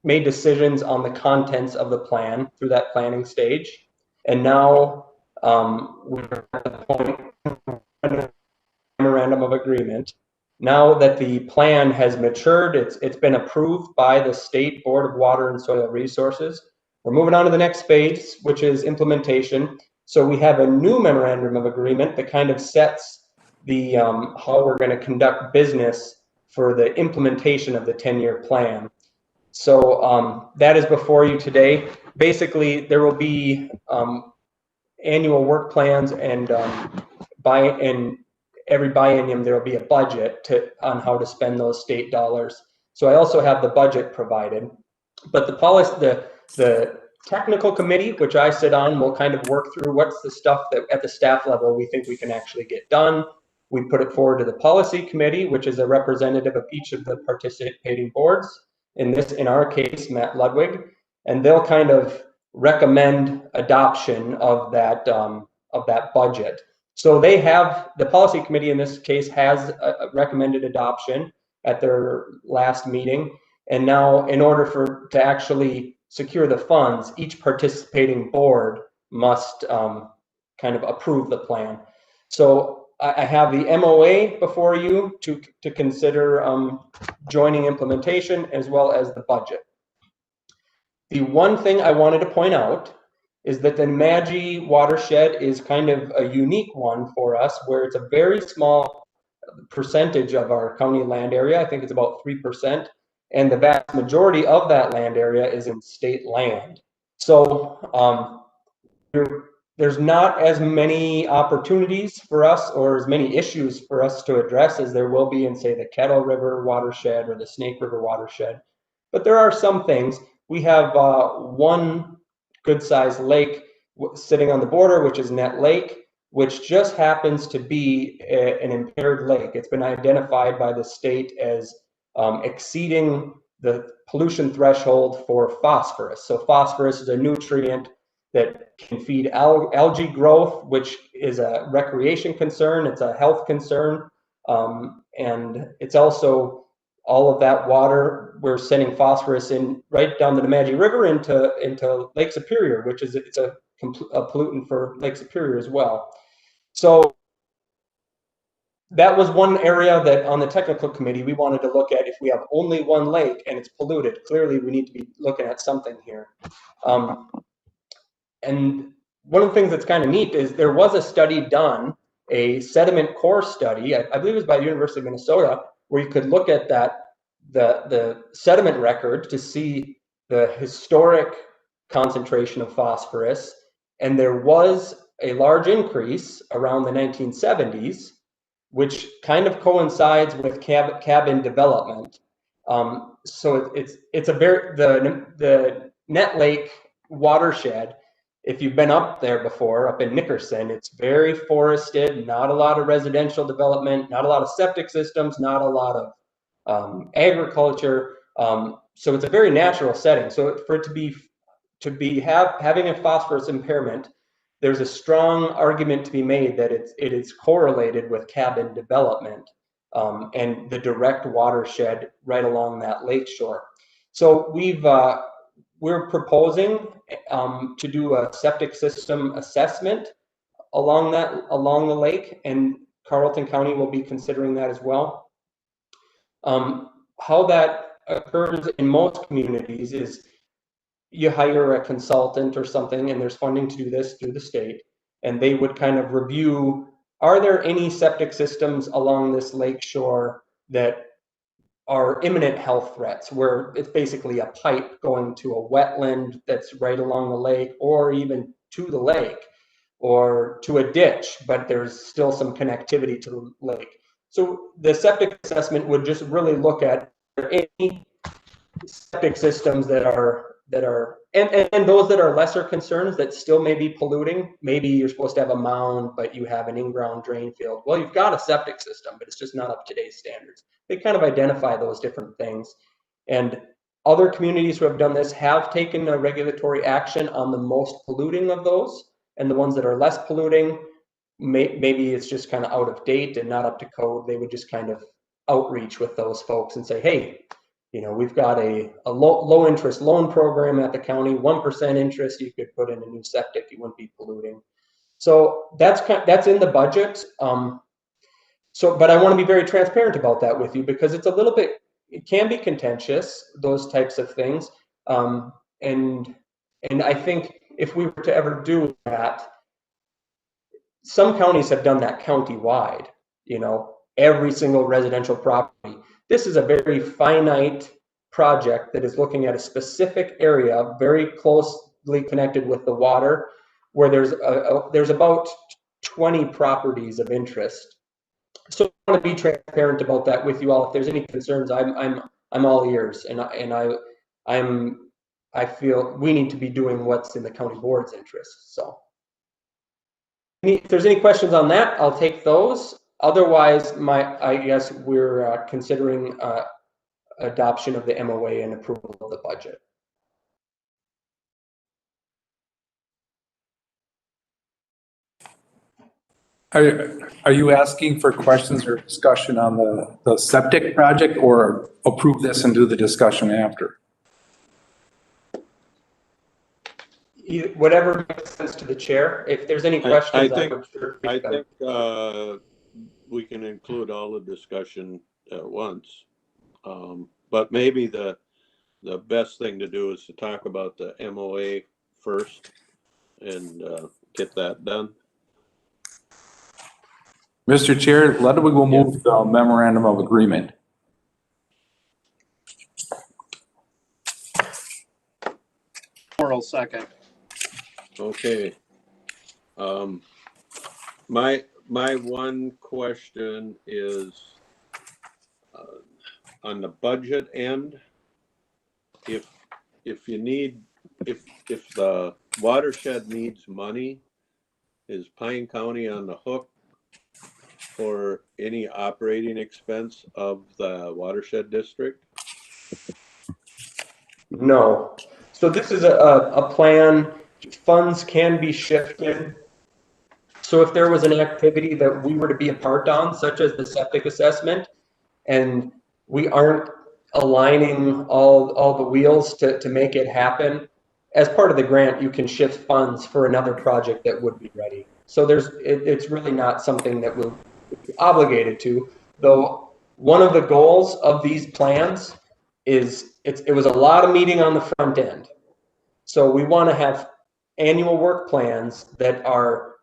made decisions on the contents of the plan through that planning stage. And now we're at the point of memorandum of agreement. Now that the plan has matured, it's been approved by the State Board of Water and Soil Resources. We're moving on to the next phase, which is implementation. So we have a new memorandum of agreement that kind of sets the how we're going to conduct business for the implementation of the 10-year plan. So that is before you today. Basically, there will be annual work plans, and every biennium there will be a budget on how to spend those state dollars. So I also have the budget provided, but the technical committee, which I sit on, will kind of work through what's the stuff that at the staff level we think we can actually get done. We put it forward to the policy committee, which is a representative of each of the participating boards. In our case, Matt Ludwig, and they'll kind of recommend adoption of that budget. So they have, the policy committee in this case has recommended adoption at their last meeting. And now in order to actually secure the funds, each participating board must kind of approve the plan. So I have the MOA before you to consider joining implementation as well as the budget. The one thing I wanted to point out is that the Nemadji watershed is kind of a unique one for us, where it's a very small percentage of our county land area. I think it's about 3%. And the vast majority of that land area is in state land. So there's not as many opportunities for us or as many issues for us to address as there will be in, say, the Kettle River watershed or the Snake River watershed. But there are some things. We have one good-sized lake sitting on the border, which is Net Lake, which just happens to be an impaired lake. It's been identified by the state as exceeding the pollution threshold for phosphorus. So phosphorus is a nutrient that can feed algae growth, which is a recreation concern. It's a health concern. And it's also all of that water, we're sending phosphorus in right down the Nemadji River into Lake Superior, which is it's a pollutant for Lake Superior as well. So that was one area that on the technical committee we wanted to look at. If we have only one lake and it's polluted, clearly we need to be looking at something here. And one of the things that's kind of neat is there was a study done, a sediment core study, I believe it was by the University of Minnesota, where you could look at the sediment record to see the historic concentration of phosphorus. And there was a large increase around the 1970s, which kind of coincides with cabin development. So it's a very, the Net Lake watershed, if you've been up there before, up in Nickerson, it's very forested, not a lot of residential development, not a lot of septic systems, not a lot of agriculture. So it's a very natural setting. So for it to be having a phosphorus impairment, there's a strong argument to be made that it is correlated with cabin development and the direct watershed right along that lake shore. So we're proposing to do a septic system assessment along the lake, and Carleton County will be considering that as well. How that occurs in most communities is you hire a consultant or something, and there's funding to do this through the state, and they would kind of review, are there any septic systems along this lake shore that are imminent health threats, where it's basically a pipe going to a wetland that's right along the lake, or even to the lake, or to a ditch, but there's still some connectivity to the lake. So the septic assessment would just really look at any septic systems that are and those that are lesser concerns that still may be polluting. Maybe you're supposed to have a mound, but you have an in-ground drain field. Well, you've got a septic system, but it's just not up to today's standards. They kind of identify those different things. And other communities who have done this have taken a regulatory action on the most polluting of those, and the ones that are less polluting, maybe it's just kind of out of date and not up to code. They would just kind of outreach with those folks and say, hey, you know, we've got a low interest loan program at the county, 1% interest, you could put in a new septic, you wouldn't be polluting. So that's in the budget. But I want to be very transparent about that with you, because it's a little bit, it can be contentious, those types of things. And I think if we were to ever do that, some counties have done that county-wide, you know, every single residential property. This is a very finite project that is looking at a specific area, very closely connected with the water, where there's about 20 properties of interest. So I want to be transparent about that with you all. If there's any concerns, I'm all ears, and I feel we need to be doing what's in the county board's interest. So if there's any questions on that, I'll take those. Otherwise, I guess we're considering adoption of the MOA and approval of the budget. Are you asking for questions or discussion on the septic project, or approve this and do the discussion after? Whatever makes sense to the chair. If there's any questions, I think we can include all the discussion at once. But maybe the best thing to do is to talk about the MOA first and get that done. Mr. Chair, we will move the memorandum of agreement. Oral second. Okay. My one question is on the budget end. If the watershed needs money, is Pine County on the hook for any operating expense of the watershed district? No. So this is a plan. Funds can be shifted. So if there was an activity that we were to be a part on, such as the septic assessment, and we aren't aligning all the wheels to make it happen, as part of the grant, you can shift funds for another project that would be ready. So it's really not something that we're obligated to, though. One of the goals of these plans is it was a lot of meeting on the front end. So we want to have annual work plans that are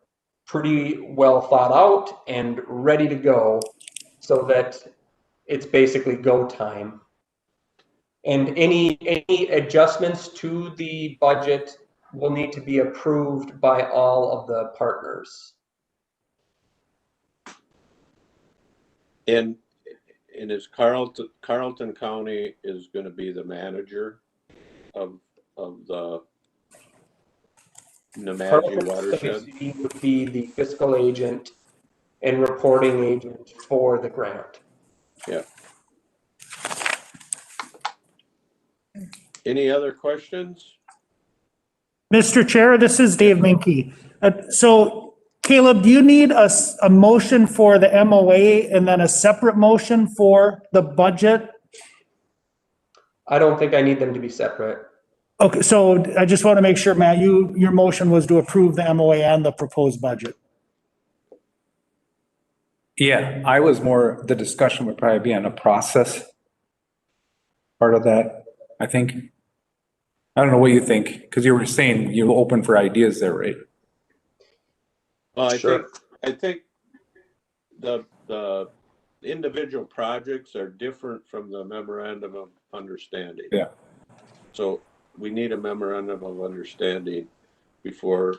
pretty well thought out and ready to go, so that it's basically go time. And any adjustments to the budget will need to be approved by all of the partners. And is Carlton County is going to be the manager of the Nemadji watershed? Would be the fiscal agent and reporting agent for the grant. Yeah. Any other questions? Mr. Chair, this is Dave Minke. So Caleb, do you need a motion for the MOA and then a separate motion for the budget? I don't think I need them to be separate. Okay, so I just want to make sure, Matt, your motion was to approve the MOA and the proposed budget. Yeah, the discussion would probably be on the process part of that, I think. I don't know what you think, because you were saying you're open for ideas there, right? Well, Sure. I think the individual projects are different from the memorandum of understanding. Yeah. So we need a memorandum of understanding before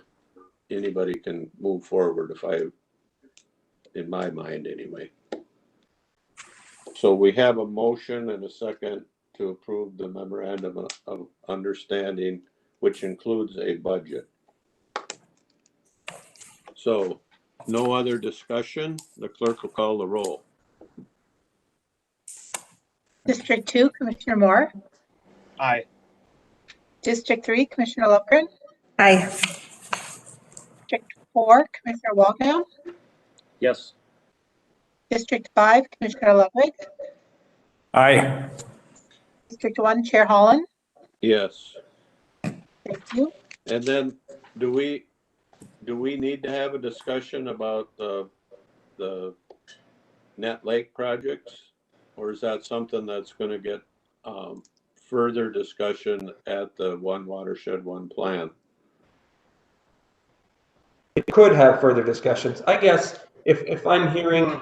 anybody can move forward, in my mind anyway. So we have a motion and a second to approve the memorandum of understanding, which includes a budget. So no other discussion. The clerk will call the roll. District 2, Commissioner Moore. Aye. District 3, Commissioner Lupgren. Aye. District 4, Commissioner Waldham. Yes. District 5, Commissioner Ludwig. Aye. District 1, Chair Holland. Yes. Thank you. And then do we need to have a discussion about the Net Lake projects? Or is that something that's going to get further discussion at the One Watershed, One Plan? It could have further discussions. I guess if I'm hearing,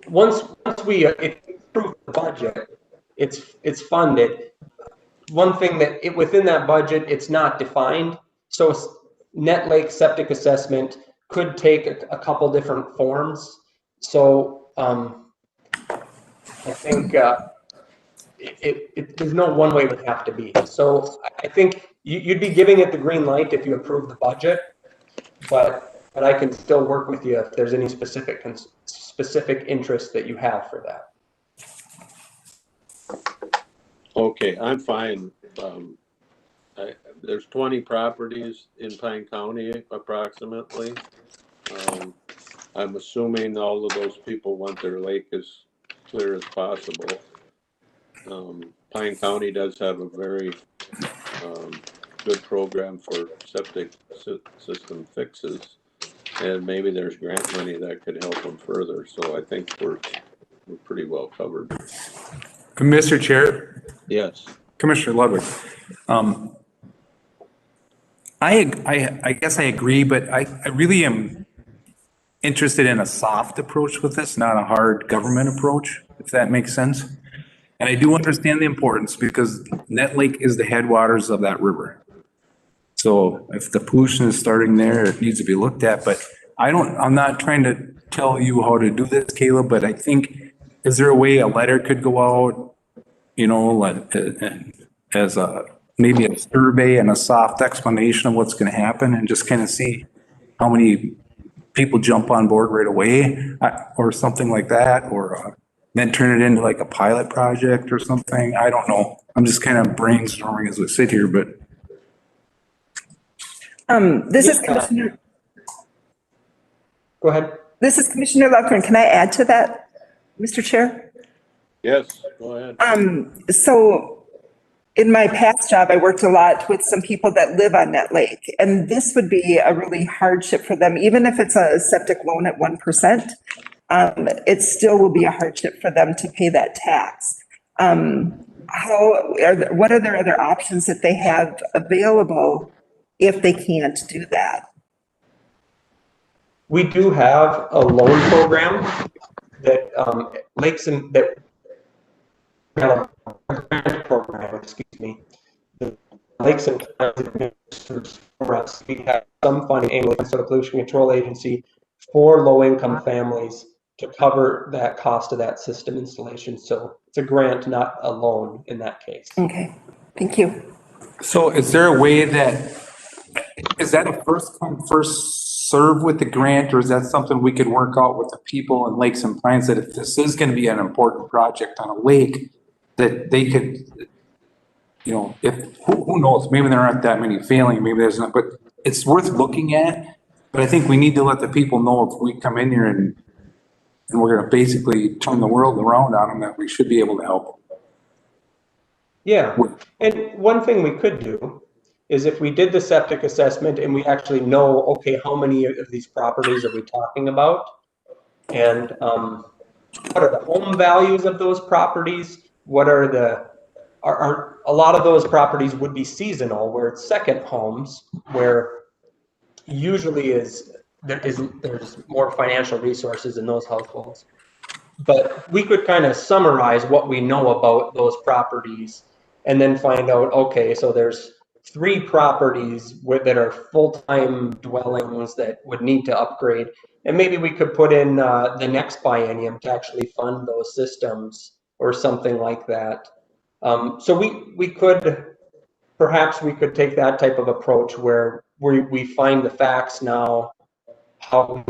once we approve the budget, it's funded. One thing that within that budget, it's not defined. So Net Lake septic assessment could take a couple different forms. So I think there's no one way it would have to be. So I think you'd be giving it the green light if you approve the budget, but but I can still work with you if there's any specific interest that you have for that. Okay, I'm fine. There's 20 properties in Pine County approximately. I'm assuming all of those people want their lake as clear as possible. Pine County does have a very good program for septic system fixes, and maybe there's grant money that could help them further. So I think we're pretty well covered. Mr. Chair, Yes. Commissioner Ludwig, I guess I agree, but I really am interested in a soft approach with this, not a hard government approach, if that makes sense. And I do understand the importance because Nett Lake is the headwaters of that river. So if the pollution is starting there, it needs to be looked at, but I'm not trying to tell you how to do this, Caleb, but I think, is there a way a letter could go out, you know, like, as a, maybe a survey and a soft explanation of what's going to happen and just kind of see how many people jump on board right away or something like that, or then turn it into like a pilot project or something. I don't know. I'm just kind of brainstorming as we sit here, but. This is Commissioner. Go ahead. This is Commissioner Lofgren. Can I add to that, Mr. Chair? Yes, go ahead. So in my past job, I worked a lot with some people that live on Nett Lake, and this would be a really hardship for them, even if it's a septic loan at 1%. It still will be a hardship for them to pay that tax. What are their other options that they have available if they can't do that? We do have a loan program that Lakes and that grant program, excuse me. The Lakes and for us, we have some funding in the Minnesota Pollution Control Agency for low-income families to cover that cost of that system installation. So it's a grant, not a loan in that case. Okay, thank you. So is there a way is that a first come, first serve with the grant, or is that something we could work out with the people in Lakes and Pines, that if this is going to be an important project on a lake, that they could, you know, who knows, maybe there aren't that many failing, maybe there's not, but it's worth looking at. But I think we need to let the people know if we come in here and we're going to basically turn the world around on them, that we should be able to help them. Yeah, and one thing we could do is if we did the septic assessment and we actually know, okay, how many of these properties are we talking about? And what are the home values of those properties? What are a lot of those properties would be seasonal, where it's second homes, where usually there's more financial resources in those households. But we could kind of summarize what we know about those properties and then find out, okay, so there's 3 properties that are full-time dwellings that would need to upgrade. And maybe we could put in the next biennium to actually fund those systems or something like that. So we could, perhaps we could take that type of approach where we find the facts now, how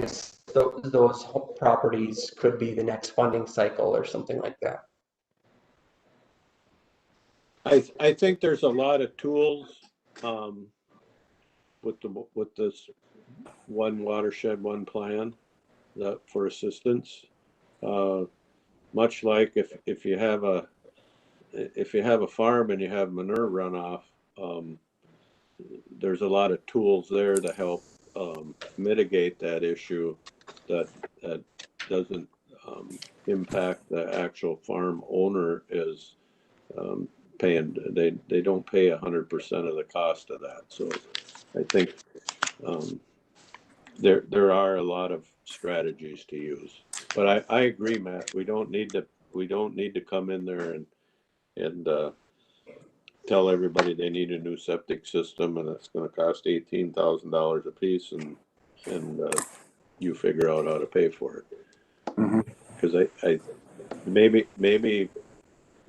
those properties could be the next funding cycle or something like that. I think there's a lot of tools with this one watershed, one plan that for assistance. Much like if you have a farm and you have manure runoff, there's a lot of tools there to help mitigate that issue that doesn't impact the actual farm owner is paying. They don't pay 100% of the cost of that. So I think there are a lot of strategies to use. But I agree, Matt. We don't need to come in there and tell everybody they need a new septic system and it's going to cost $18,000 a piece and you figure out how to pay for it. Because I maybe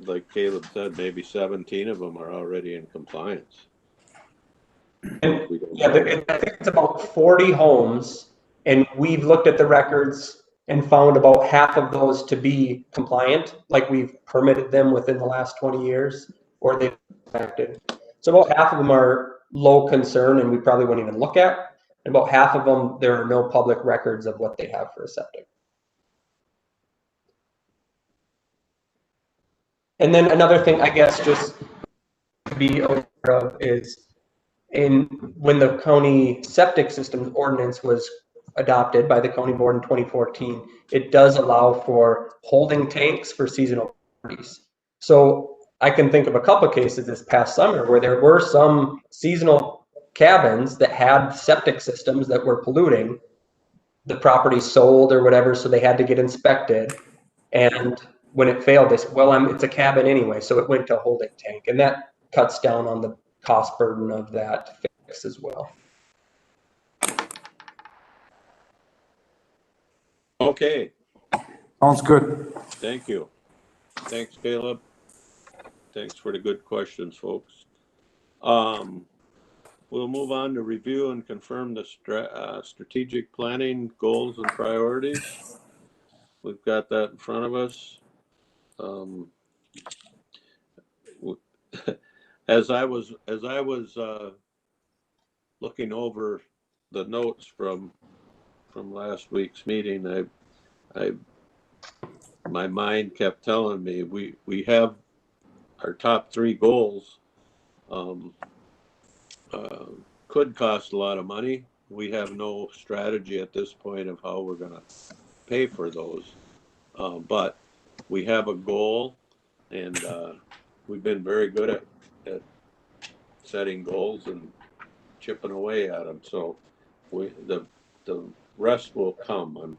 like Caleb said, maybe 17 of them are already in compliance. And yeah, I think it's about 40 homes And we've looked at the records and found about half of those to be compliant, like we've permitted them within the last 20 years, or they've affected. So about half of them are low concern and we probably wouldn't even look at. And about half of them, there are no public records of what they have for a septic. And then another thing, I guess, just to be aware of is when the county septic system ordinance was adopted by the county board in 2014, it does allow for holding tanks for seasonal parties. So I can think of a couple of cases this past summer where there were some seasonal cabins that had septic systems that were polluting. The property sold or whatever, so they had to get inspected. And when it failed, they said, well, it's a cabin anyway, so it went to a holding tank. And that cuts down on the cost burden of that fix as well. Okay, Sounds good. thank you. Thanks, Caleb. Thanks for the good questions, folks. We'll move on to review and confirm the strategic planning goals and priorities. We've got that in front of us. As I was looking over the notes from last week's meeting, my mind kept telling me we have our top 3 goals. Could cost a lot of money. We have no strategy at this point of how we're going to pay for those, but we have a goal, and we've been very good at setting goals and chipping away at them. So the rest will come.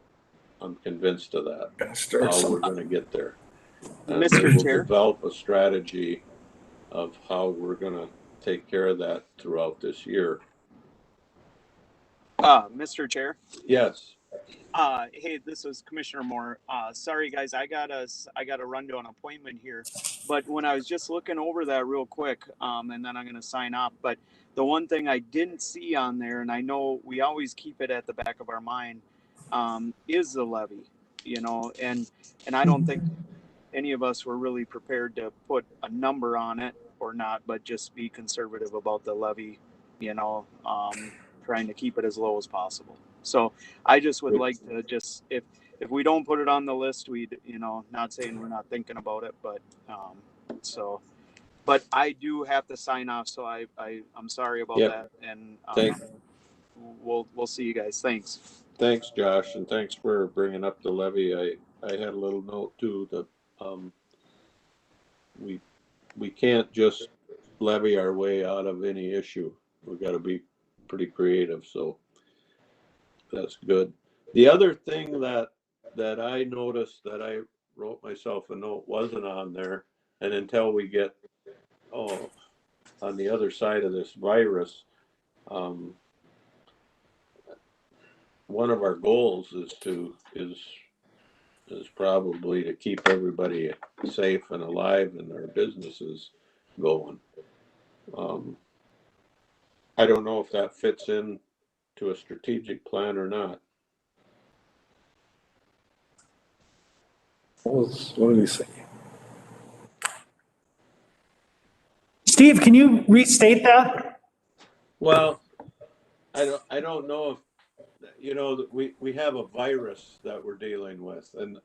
I'm convinced of that. How we're going to get there. Mr. We'll Chair. develop a strategy of how we're going to take care of that throughout this year. Mr. Chair. Yes. Hey, this is Commissioner Moore. Sorry guys, I gotta run to an appointment here. But when I was just looking over that real quick, and then I'm gonna sign off. But the one thing I didn't see on there, and I know we always keep it at the back of our mind, is the levy. You know, and I don't think any of us were really prepared to put a number on it or not, but just be conservative about the levy. You know, trying to keep it as low as possible. So I just would like to just, if we don't put it on the list, not saying we're not thinking about it, but but I do have to sign off. So I'm sorry about that. And we'll see you guys. Thanks. Thanks, Josh. And thanks for bringing up the levy. I had a little note too that, we can't just levy our way out of any issue. We've got to be pretty creative. So that's good. The other thing that I noticed that I wrote myself a note wasn't on there, and until we get on the other side of this virus, one of our goals is probably to keep everybody safe and alive and their businesses going. I don't know if that fits in to a strategic plan or not. What did he say? Steve, can you restate that? Well, I don't know if, we have a virus that we're dealing with and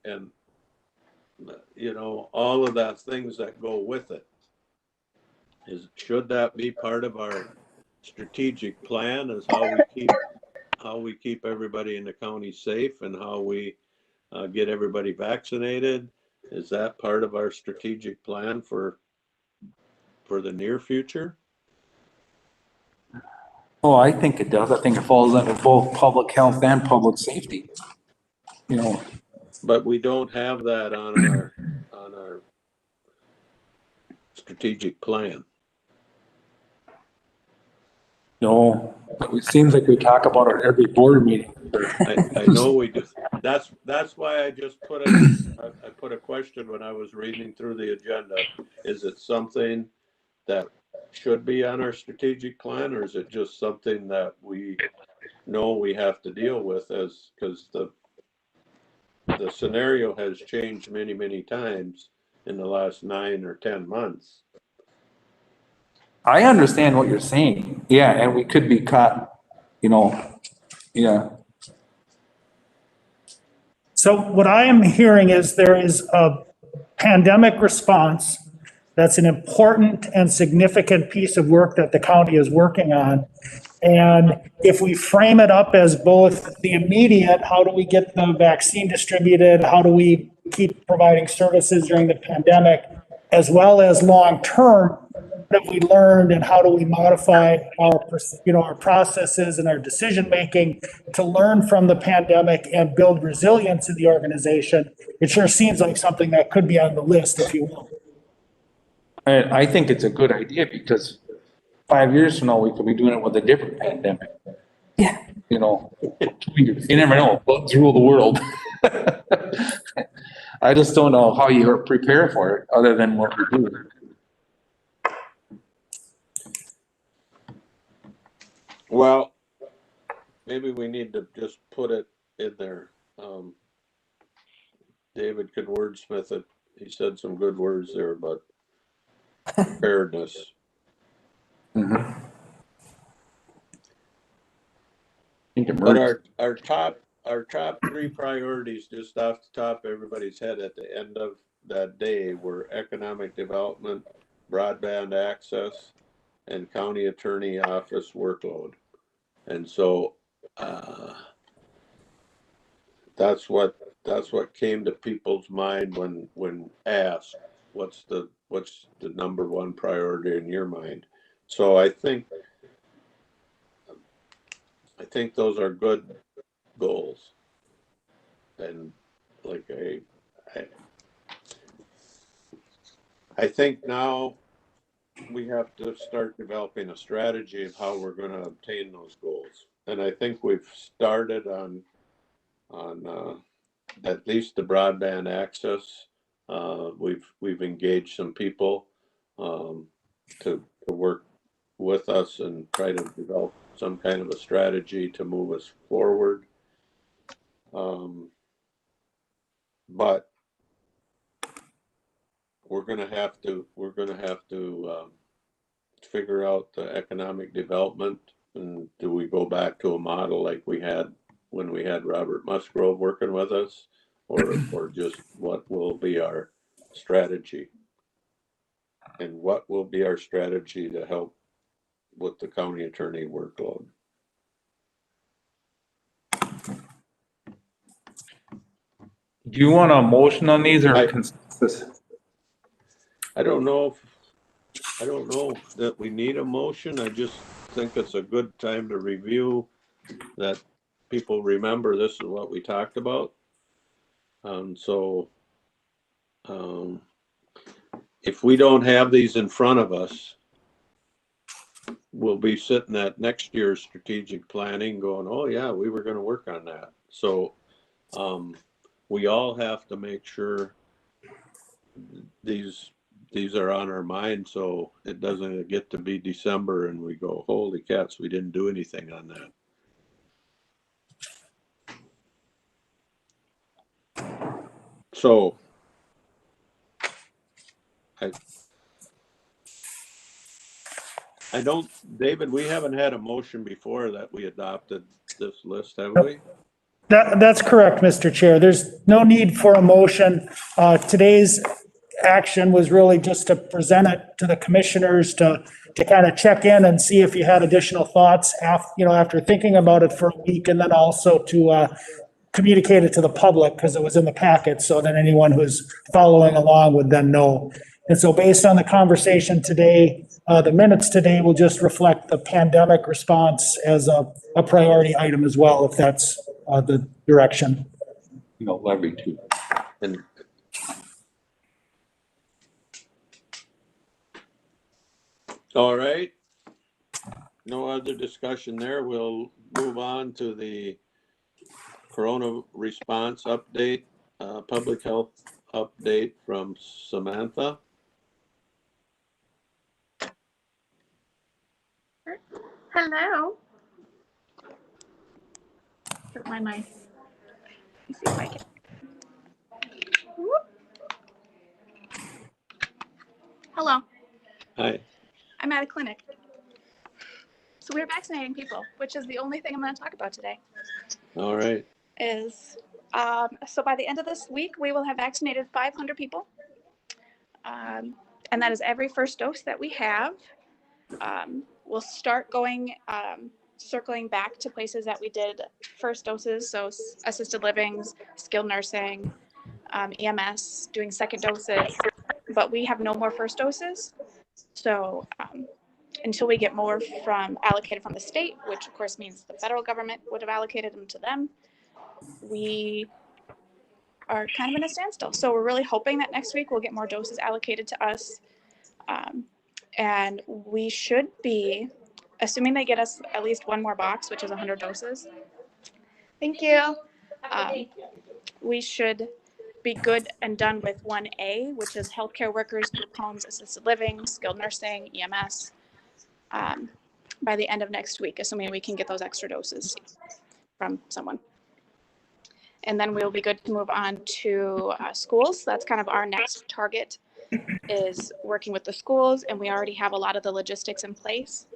all of that things that go with it. Should that be part of our strategic plan, is how we keep everybody in the county safe and how we get everybody vaccinated? Is that part of our strategic plan for the near future? Oh, I think it does. I think it falls under both public health and public safety. But we don't have that on our strategic plan. No, it seems like we talk about it every board meeting. I know we do. That's why I just put a question when I was reading through the agenda. Is it something that should be on our strategic plan, or is it just something that we know we have to deal with as, because the scenario has changed many, many times in the last 9 or 10 months. I understand what you're saying. Yeah, and we could be caught, yeah. So what I am hearing is there is a pandemic response that's an important and significant piece of work that the county is working on. And if we frame it up as both the immediate, how do we get the vaccine distributed? How do we keep providing services during the pandemic? As well as long-term, that we learned and how do we modify our processes and our decision-making to learn from the pandemic and build resilience in the organization. It sure seems like something that could be on the list, if you will. And I think it's a good idea because 5 years from now, we could be doing it with a different pandemic. Yeah. You never know, bugs rule the world. I just don't know how you prepare for it other than what we do. Well, maybe we need to just put it in there. David could wordsmith it. He said some good words there about preparedness. Mhm. But our top 3 priorities, just off the top of everybody's head at the end of that day, were economic development, broadband access, and county attorney office workload. And so that's what came to people's mind when asked, what's the number 1 priority in your mind? So I think those are good goals. And like I think now we have to start developing a strategy of how we're going to obtain those goals. And I think we've started on at least the broadband access. We've engaged some people to work with us and try to develop some kind of a strategy to move us forward. But we're going to have to figure out the economic development, and do we go back to a model like we had when we had Robert Musgrove working with us, or just what will be our strategy, and what will be our strategy to help with the county attorney workload? Do you want a motion on these or consensus? I don't know that we need a motion. I just think it's a good time to review, that people remember this is what we talked about. If we don't have these in front of us, we'll be sitting at next year's strategic planning going, oh yeah, we were going to work on that. So we all have to make sure these are on our mind, so it doesn't get to be December and we go, holy cats, we didn't do anything on that. So I don't, David, we haven't had a motion before that we adopted this list, have we? That's correct, Mr. Chair. There's no need for a motion. Today's action was really just to present it to the commissioners to kind of check in and see if you had additional thoughts after thinking about it for a week, and then also to communicate it to the public because it was in the packet, so that anyone who's following along would then know. And so based on the conversation today, the minutes today will just reflect the pandemic response as a priority item as well, if that's the direction. Levy too. And all right. No other discussion there. We'll move on to the Corona response update, public health update from Samantha. Hello. Put my mic. Let me see if I can. Whoop. Hello, Hi. I'm at a clinic. So we're vaccinating people, which is the only thing I'm going to talk about today. All right. So by the end of this week, we will have vaccinated 500 people. And that is every first dose that we have. We'll start going, circling back to places that we did first doses. So assisted livings, skilled nursing, EMS, doing second doses, but we have no more first doses. So until we get more allocated from the state, which of course means the federal government would have allocated them to them, we are kind of in a standstill. So we're really hoping that next week we'll get more doses allocated to us. And we should be, assuming they get us at least one more box, which is 100 doses. Thank you. We should be good and done with 1A, which is healthcare workers, group homes, assisted living, skilled nursing, EMS, by the end of next week, assuming we can get those extra doses from someone. And then we'll be good to move on to schools. That's kind of our next target, is working with the schools, and we already have a lot of the logistics in place.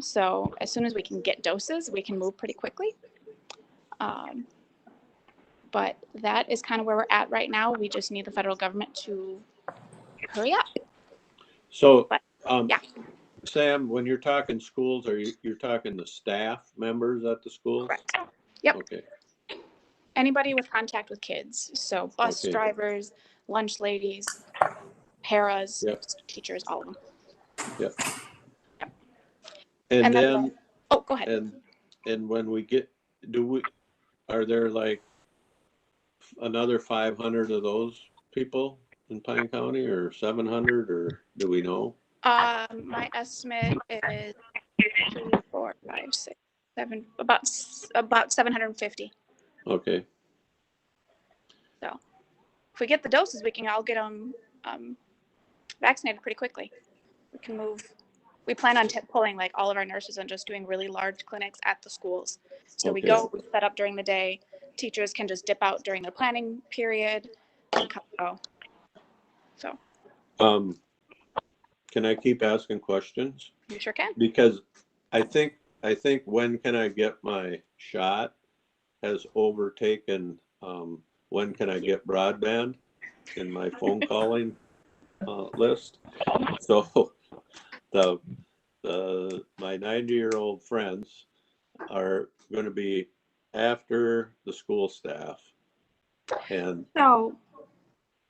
So as soon as we can get doses, we can move pretty quickly. But that is kind of where we're at right now. We just need the federal government to hurry up. So, But, yeah. Sam, when you're talking schools, you're talking the staff members at the schools? Correct. Yep. Okay. Anybody with contact with kids. So bus drivers, lunch ladies, paras, teachers, all of them. Yep. Yep. And then, oh, go ahead. And when we get, are there like another 500 of those people in Pine County, or 700, or do we know? My estimate is 3, 4, 5, 6, 7, about 750. Okay. So if we get the doses, I'll get them vaccinated pretty quickly. We can move. We plan on pulling like all of our nurses and just doing really large clinics at the schools. So we set up during the day. Teachers can just dip out during their planning period and go. So. Can I keep asking questions? You sure can. Because I think when can I get my shot has overtaken when can I get broadband in my phone calling list. So my 90-year-old friends are going to be after the school staff. And so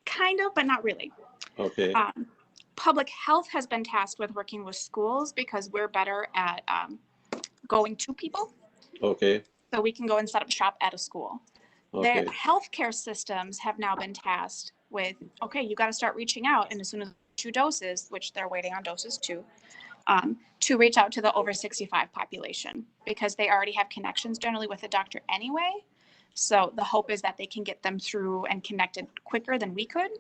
kind of, but not really. Okay. Public health has been tasked with working with schools because we're better at going to people. Okay. So we can go and set up shop at a school. Okay. Their healthcare systems have now been tasked with, okay, you got to start reaching out, and as soon as 2 doses, which they're waiting on doses 2, to reach out to the over 65 population, because they already have connections generally with a doctor anyway. So the hope is that they can get them through and connected quicker than we could.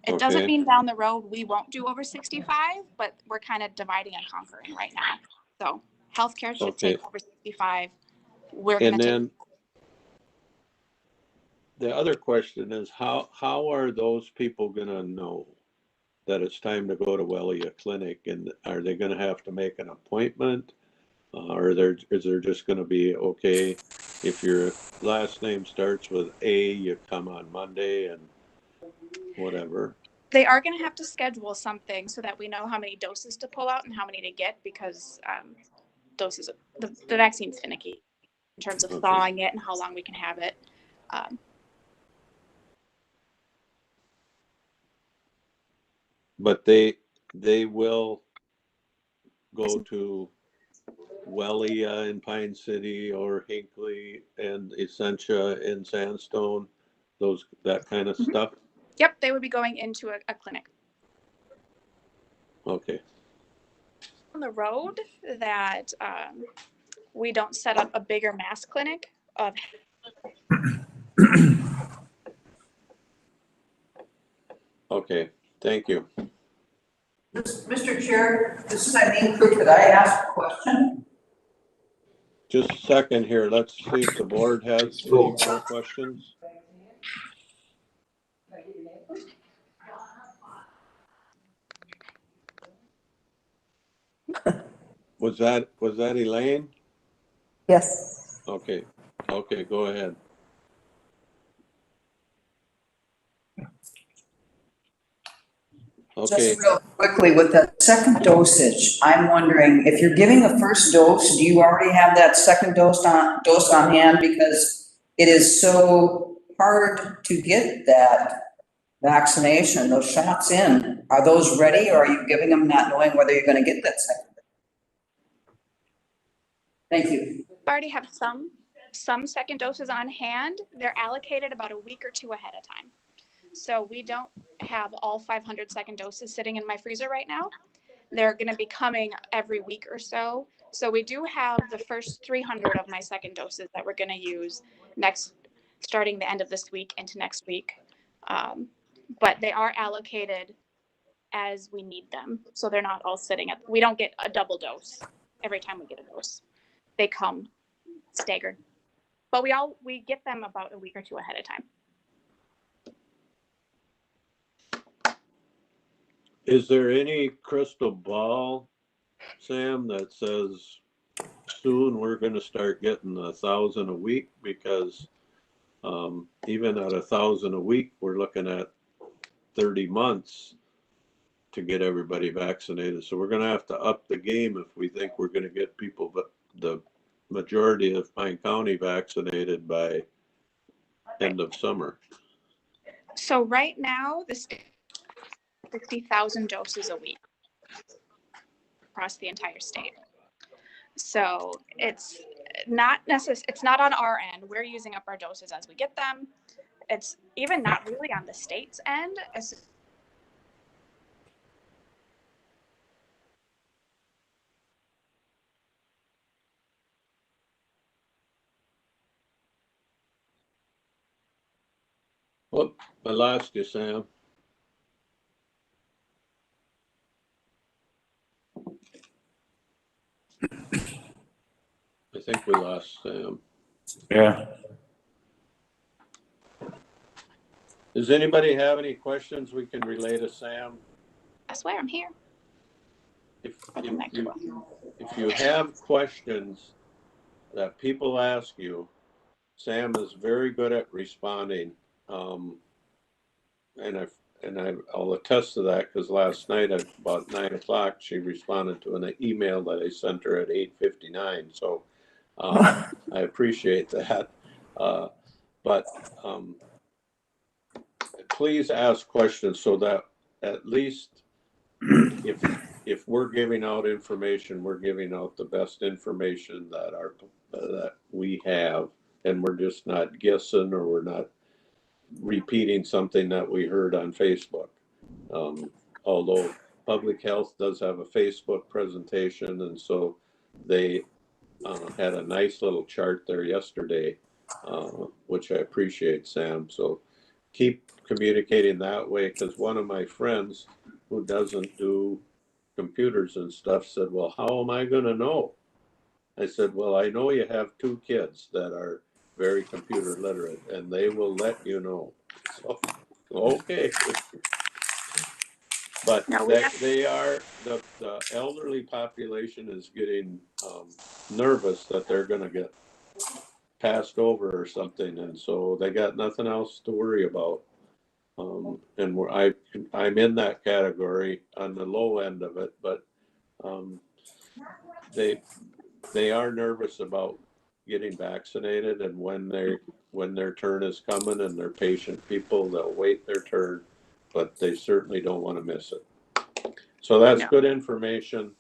It doesn't mean down the road we won't do over 65, but we're kind of dividing and conquering right now. So healthcare should take over 65. We're going to take. The other question is how are those people going to know that it's time to go to Wellia Clinic, and are they going to have to make an appointment, or is there just going to be, okay, if your last name starts with A, you come on Monday and whatever? They are going to have to schedule something so that we know how many doses to pull out and how many to get, because doses, the vaccine's finicky in terms of thawing it and how long we can have it. But they will go to Wellia in Pine City, or Hinckley and Essentia in Sandstone, that kind of stuff. Yep, they would be going into a clinic. Okay. On the road that we don't set up a bigger mass clinic of. Okay, thank you. Mr. Chair, this is Eileen Crew. Could I ask a question? Just a second here. Let's see if the board has any more questions. Was that Elaine? Yes. Okay, go ahead. Okay, Just real quickly, with the second dosage, I'm wondering if you're giving the first dose, do you already have that second dose on hand? Because it is so hard to get that vaccination, those shots in. Are those ready, or are you giving them not knowing whether you're gonna get that second? Thank you. We already have some second doses on hand. They're allocated about a week or two ahead of time. So we don't have all 500 second doses sitting in my freezer right now. They're going to be coming every week or so. So we do have the first 300 of my second doses that we're going to use starting the end of this week into next week. But they are allocated as we need them. So they're not all we don't get a double dose every time we get a dose. They come staggered. But we get them about a week or two ahead of time. is there any crystal ball, Sam, that says soon we're going to start getting 1,000 a week? Because even at 1,000 a week, we're looking at 30 months to get everybody vaccinated. So we're going to have to up the game if we think we're going to get people, but the majority of Pine County vaccinated by end of summer. So right now, the state 60,000 doses a week across the entire state. So it's not it's not on our end. We're using up our doses as we get them. It's even not really on the state's end. Whoop, I lost you, Sam. I think we lost Sam. Yeah. Does anybody have any questions we can relay to Sam? I swear I'm here. If you have questions that people ask you, Sam is very good at responding. I'll attest to that because last night at about 9 o'clock, she responded to an email that I sent her at 8:59. So I appreciate that. But please ask questions so that at least if we're giving out information, we're giving out the best information that we have, and we're just not guessing or we're not repeating something that we heard on Facebook. Although Public Health does have a Facebook presentation, and so they had a nice little chart there yesterday, which I appreciate, Sam. So keep communicating that way, because one of my friends who doesn't do computers and stuff said, well, how am I going to know? I said, well, I know you have 2 kids that are very computer literate, and they will let you know. So, okay. But they are, the elderly population is getting nervous that they're going to get passed over or something, and so they got nothing else to worry about. And I'm in that category on the low end of it, but they are nervous about getting vaccinated, and when their turn is coming, and they're patient people, they'll wait their turn, but they certainly don't want to miss it. So that's good information.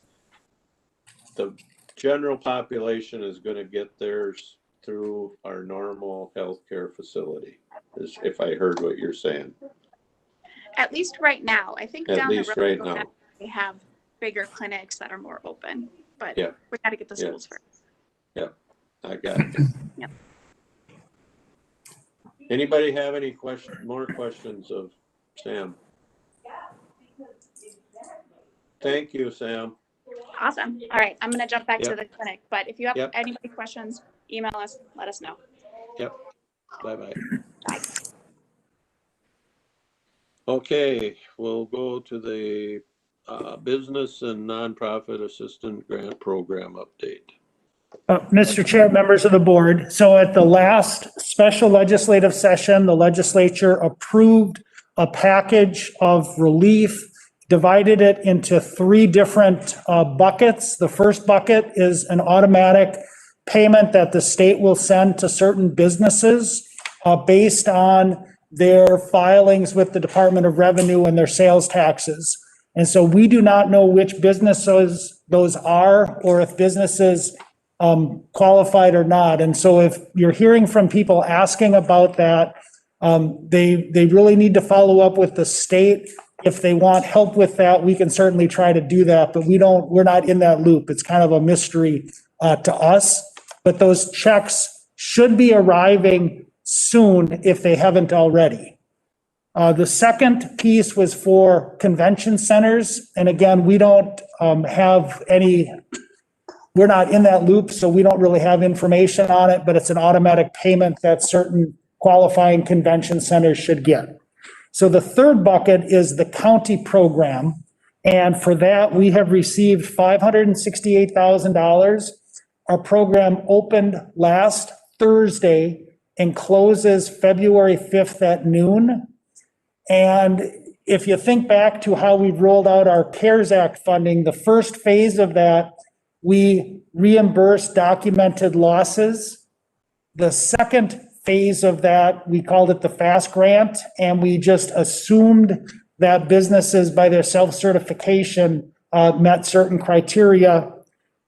The general population is going to get theirs through our normal healthcare facility, if I heard what you're saying. At least right now. I think down the road right now. we have bigger clinics that are more open, but Yeah. we got to get the schools first. Yeah, I got it. Yep. Anybody have any more questions of Sam? Thank you, Sam. Awesome. All right, I'm gonna jump back to Yep. the clinic, but if you have Yep. any questions, email us, let us know. Yep. Bye-bye. Bye. Okay, we'll go to the Business and Nonprofit Assistant Grant Program update. Mr. Chair, members of the board, so at the last special legislative session, the legislature approved a package of relief, divided it into three different buckets. The first bucket is an automatic payment that the state will send to certain businesses based on their filings with the Department of Revenue and their sales taxes. And so we do not know which businesses those are, or if businesses qualified or not. And so if you're hearing from people asking about that, they really need to follow up with the state. If they want help with that, we can certainly try to do that, but we're not in that loop. It's kind of a mystery to us. But those checks should be arriving soon if they haven't already. The second piece was for convention centers. And again, we don't have any, we're not in that loop, so we don't really have information on it, but it's an automatic payment that certain qualifying convention centers should get. So the third bucket is the county program. And for that, we have received $568,000. Our program opened last Thursday and closes February 5th at noon. And if you think back to how we've rolled out our CARES Act funding, the first phase of that, we reimbursed documented losses. The second phase of that, we called it the FAST grant, and we just assumed that businesses by their self-certification met certain criteria.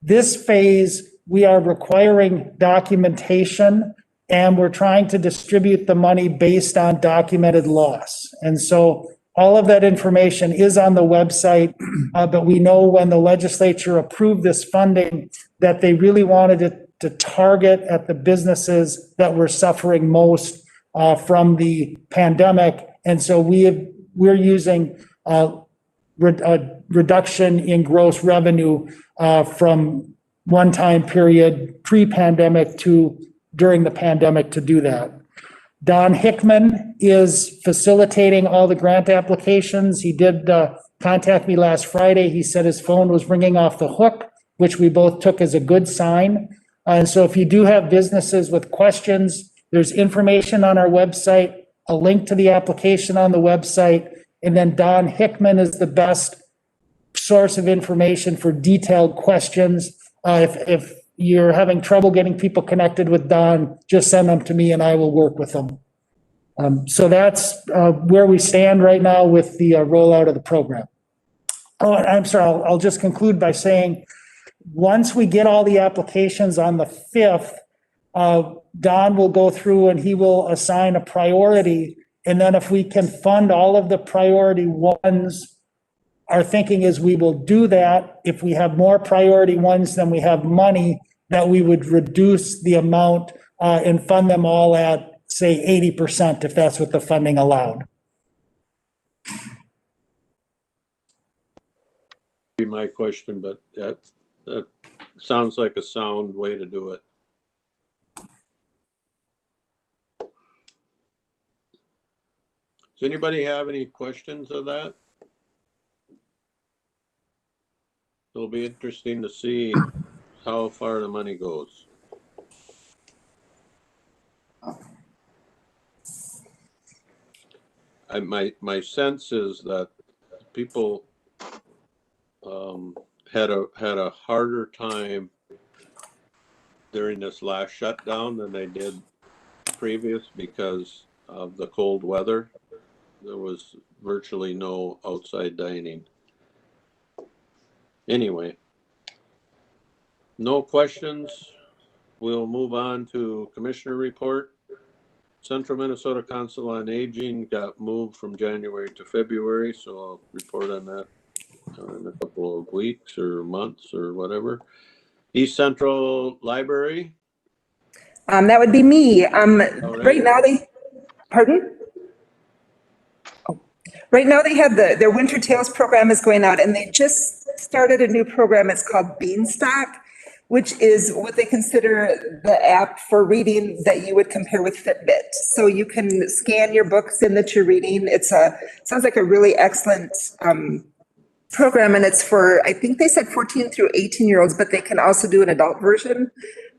This phase, we are requiring documentation, and we're trying to distribute the money based on documented loss. And so all of that information is on the website, but we know when the legislature approved this funding that they really wanted it to target at the businesses that were suffering most from the pandemic. And so we're using a reduction in gross revenue from one-time period pre-pandemic to during the pandemic to do that. Don Hickman is facilitating all the grant applications. He did contact me last Friday. He said his phone was ringing off the hook, which we both took as a good sign. And so if you do have businesses with questions, there's information on our website, a link to the application on the website, and then Don Hickman is the best source of information for detailed questions. If you're having trouble getting people connected with Don, just send them to me and I will work with them. So that's where we stand right now with the rollout of the program. Oh, and I'm sorry, I'll just conclude by saying, once we get all the applications on the 5th, Don will go through and he will assign a priority. And then if we can fund all of the priority ones, our thinking is we will do that. If we have more priority ones than we have money, that we would reduce the amount and fund them all at, say, 80%, if that's what the funding allowed. Be my question, but that sounds like a sound way to do it. Does anybody have any questions of that? It'll be interesting to see how far the money goes. My sense is that people had a harder time during this last shutdown than they did previous because of the cold weather. There was virtually no outside dining. Anyway, no questions. We'll move on to Commissioner report. Central Minnesota Council on Aging got moved from January to February, so I'll report on that in a couple of weeks or months or whatever. East Central Library. That would be me. Right now pardon? Oh. Right now they have their Winter Tales program is going out, and they just started a new program. It's called Beanstalk, which is what they consider the app for reading that you would compare with Fitbit. So you can scan your books in that you're reading. Sounds like a really excellent program, and it's for, I think they said 14 through 18-year-olds, but they can also do an adult version.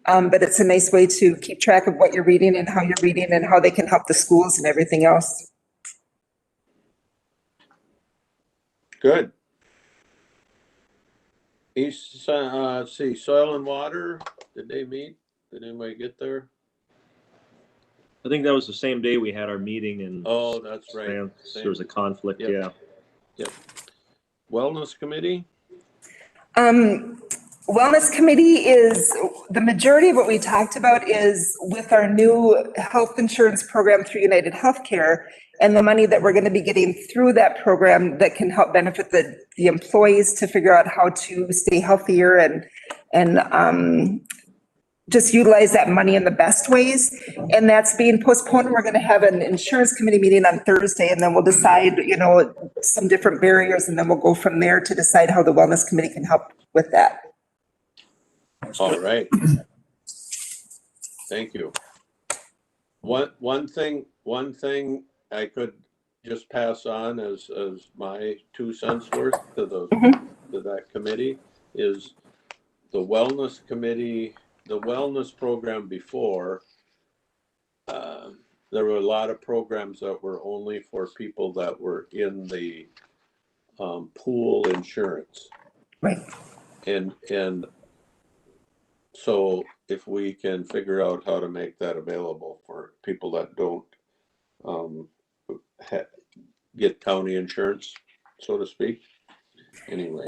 But it's a nice way to keep track of what you're reading and how you're reading and how they can help the schools and everything else. Good. Let's see, soil and water, did they meet? Did anybody get there? I think that was the same day we had our meeting and Oh, that's right. there was a conflict, Yep. yeah. Yep. Wellness committee? Wellness committee is, the majority of what we talked about is with our new health insurance program through United Healthcare and the money that we're going to be getting through that program that can help benefit the employees to figure out how to stay healthier and just utilize that money in the best ways. And that's being postponed. We're going to have an insurance committee meeting on Thursday, and then we'll decide, some different barriers, and then we'll go from there to decide how the wellness committee can help with that. All right. Thank you. One thing I could just pass on as my 2 cents worth to that committee is the wellness committee, the wellness program before, there were a lot of programs that were only for people that were in the pool insurance. Right. And so if we can figure out how to make that available for people that don't get county insurance, so to speak. Anyway.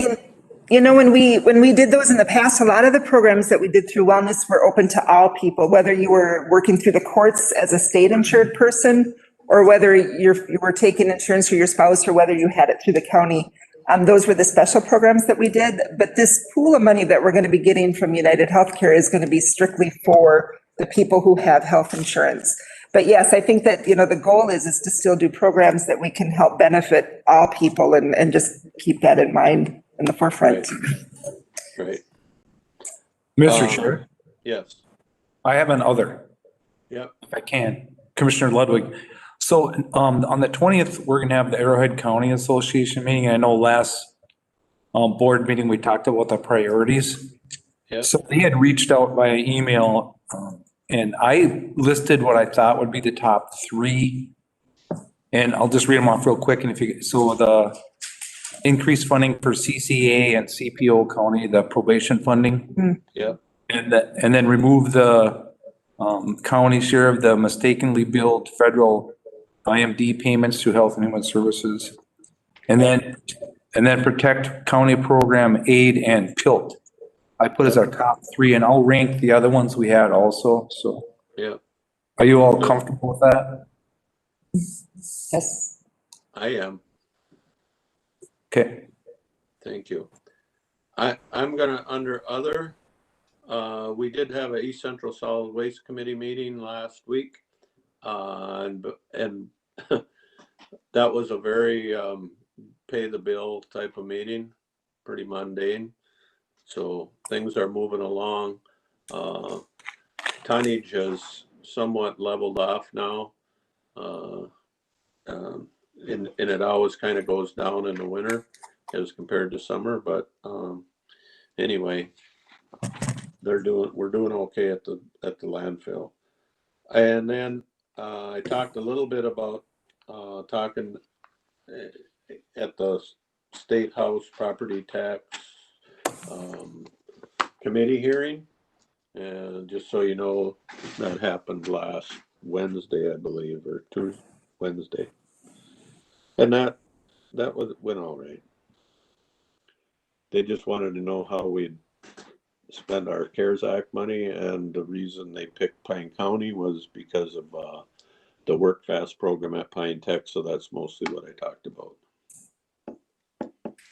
When we did those in the past, a lot of the programs that we did through wellness were open to all people, whether you were working through the courts as a state insured person, or whether you were taking insurance for your spouse, or whether you had it through the county. Those were the special programs that we did. But this pool of money that we're going to be getting from United Healthcare is going to be strictly for the people who have health insurance. But yes, I think that, the goal is to still do programs that we can help benefit all people and just keep that in mind in the forefront. Right. Mr. Chair, Yes. I have an other, Yep. if I can. Commissioner Ludwig. So on the 20th, we're going to have the Arrowhead County Association meeting. I know last board meeting, we talked about the priorities. Yep. So they had reached out via email and I listed what I thought would be the top 3. And I'll just read them off real quick. And so the increased funding for CCA and CPO County, the probation funding. Yep. And then remove the county share of the mistakenly billed federal IMD payments to Health and Human Services. And then protect county program aid and PILT. I put as our top 3, and I'll rank the other ones we had also. So Yeah. are you all comfortable with that? Yes. I am. Okay. Thank you. I'm gonna, under other, we did have a East Central Solid Waste Committee meeting last week. And that was a very pay the bill type of meeting, pretty mundane. So things are moving along. Tonnage has somewhat leveled off now. And it always kind of goes down in the winter as compared to summer, but anyway, we're doing okay at the landfill. And then I talked a little bit about talking at the State House Property Tax Committee hearing, and just so you know, that happened last Wednesday, I believe, or Tuesday, Wednesday. And that went all right. They just wanted to know how we'd spend our CARES Act money, and the reason they picked Pine County was because of the Work Fast program at Pine Tech. So that's mostly what I talked about.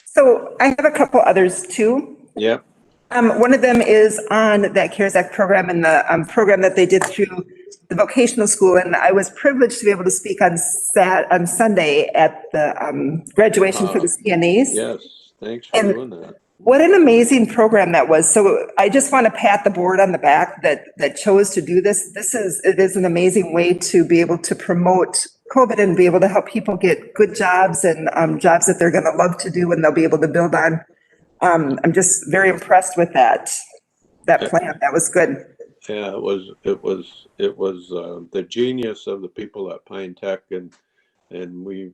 So I have a couple others too. Yep. One of them is on that CARES Act program and the program that they did through the vocational school. And I was privileged to be able to speak on Sunday at the graduation for the CNAs. Yes, thanks for doing that. What an amazing program that was. So I just want to pat the board on the back that chose to do this. It is an amazing way to be able to promote COVID and be able to help people get good jobs and jobs that they're going to love to do and they'll be able to build on. I'm just very impressed with that plan. That was good. Yeah, it was the genius of the people at Pine Tech, and we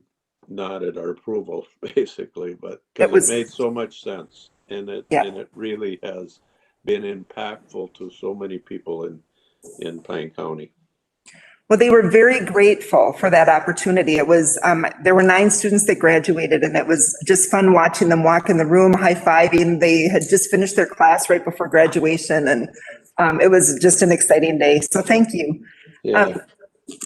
nodded our approval basically, but because it made so much sense, and it really has been impactful to so many people in Pine County. Well, they were very grateful for that opportunity. It was, there were 9 students that graduated, and it was just fun watching them walk in the room, high-fiving. They had just finished their class right before graduation, and it was just an exciting day. So thank you. Yeah.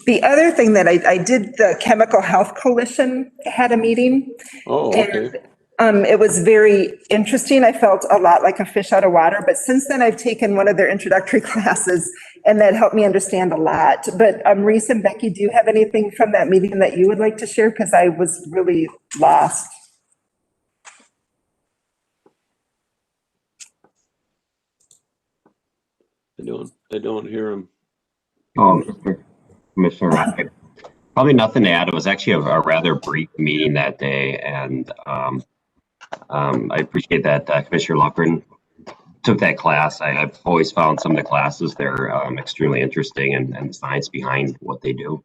The other thing that I did, the Chemical Health Coalition had a meeting. Oh, okay. And, it was very interesting. I felt a lot like a fish out of water, but since then I've taken one of their introductory classes and that helped me understand a lot. But Reese and Becky, do you have anything from that meeting that you would like to share? Because I was really lost. I don't hear them. Commissioner, probably nothing to add. It was actually a rather brief meeting that day, and I appreciate that Commissioner Lofgren took that class. I've always found some of the classes there extremely interesting, and the science behind what they do.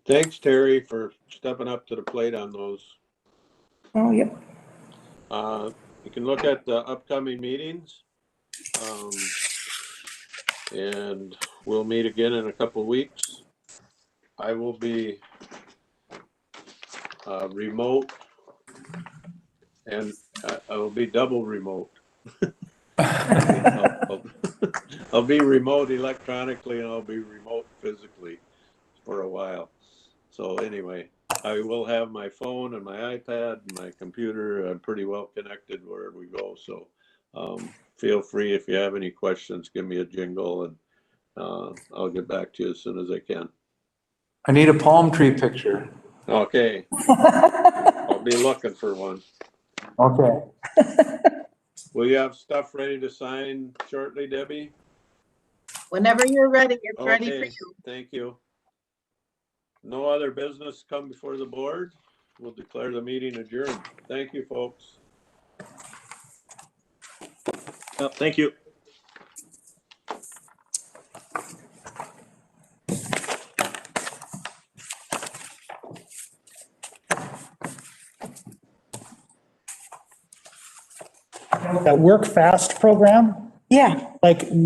Thanks, Terry, for stepping up to the plate on those. Oh, yep. You can look at the upcoming meetings. And we'll meet again in a couple of weeks. I will be remote, and I will be double remote. I'll be remote electronically, and I'll be remote physically for a while. So anyway, I will have my phone and my iPad and my computer. I'm pretty well connected wherever we go. So feel free, if you have any questions, give me a jingle, and I'll get back to you as soon as I can. I need a palm tree picture. Okay. I'll be looking for one. Okay. Will you have stuff ready to sign shortly, Debbie? Whenever you're ready, it's ready for Okay, you. thank you. No other business come before the board. We'll declare the meeting adjourned. Thank you, folks. Thank you. That Work Fast program, Yeah. like not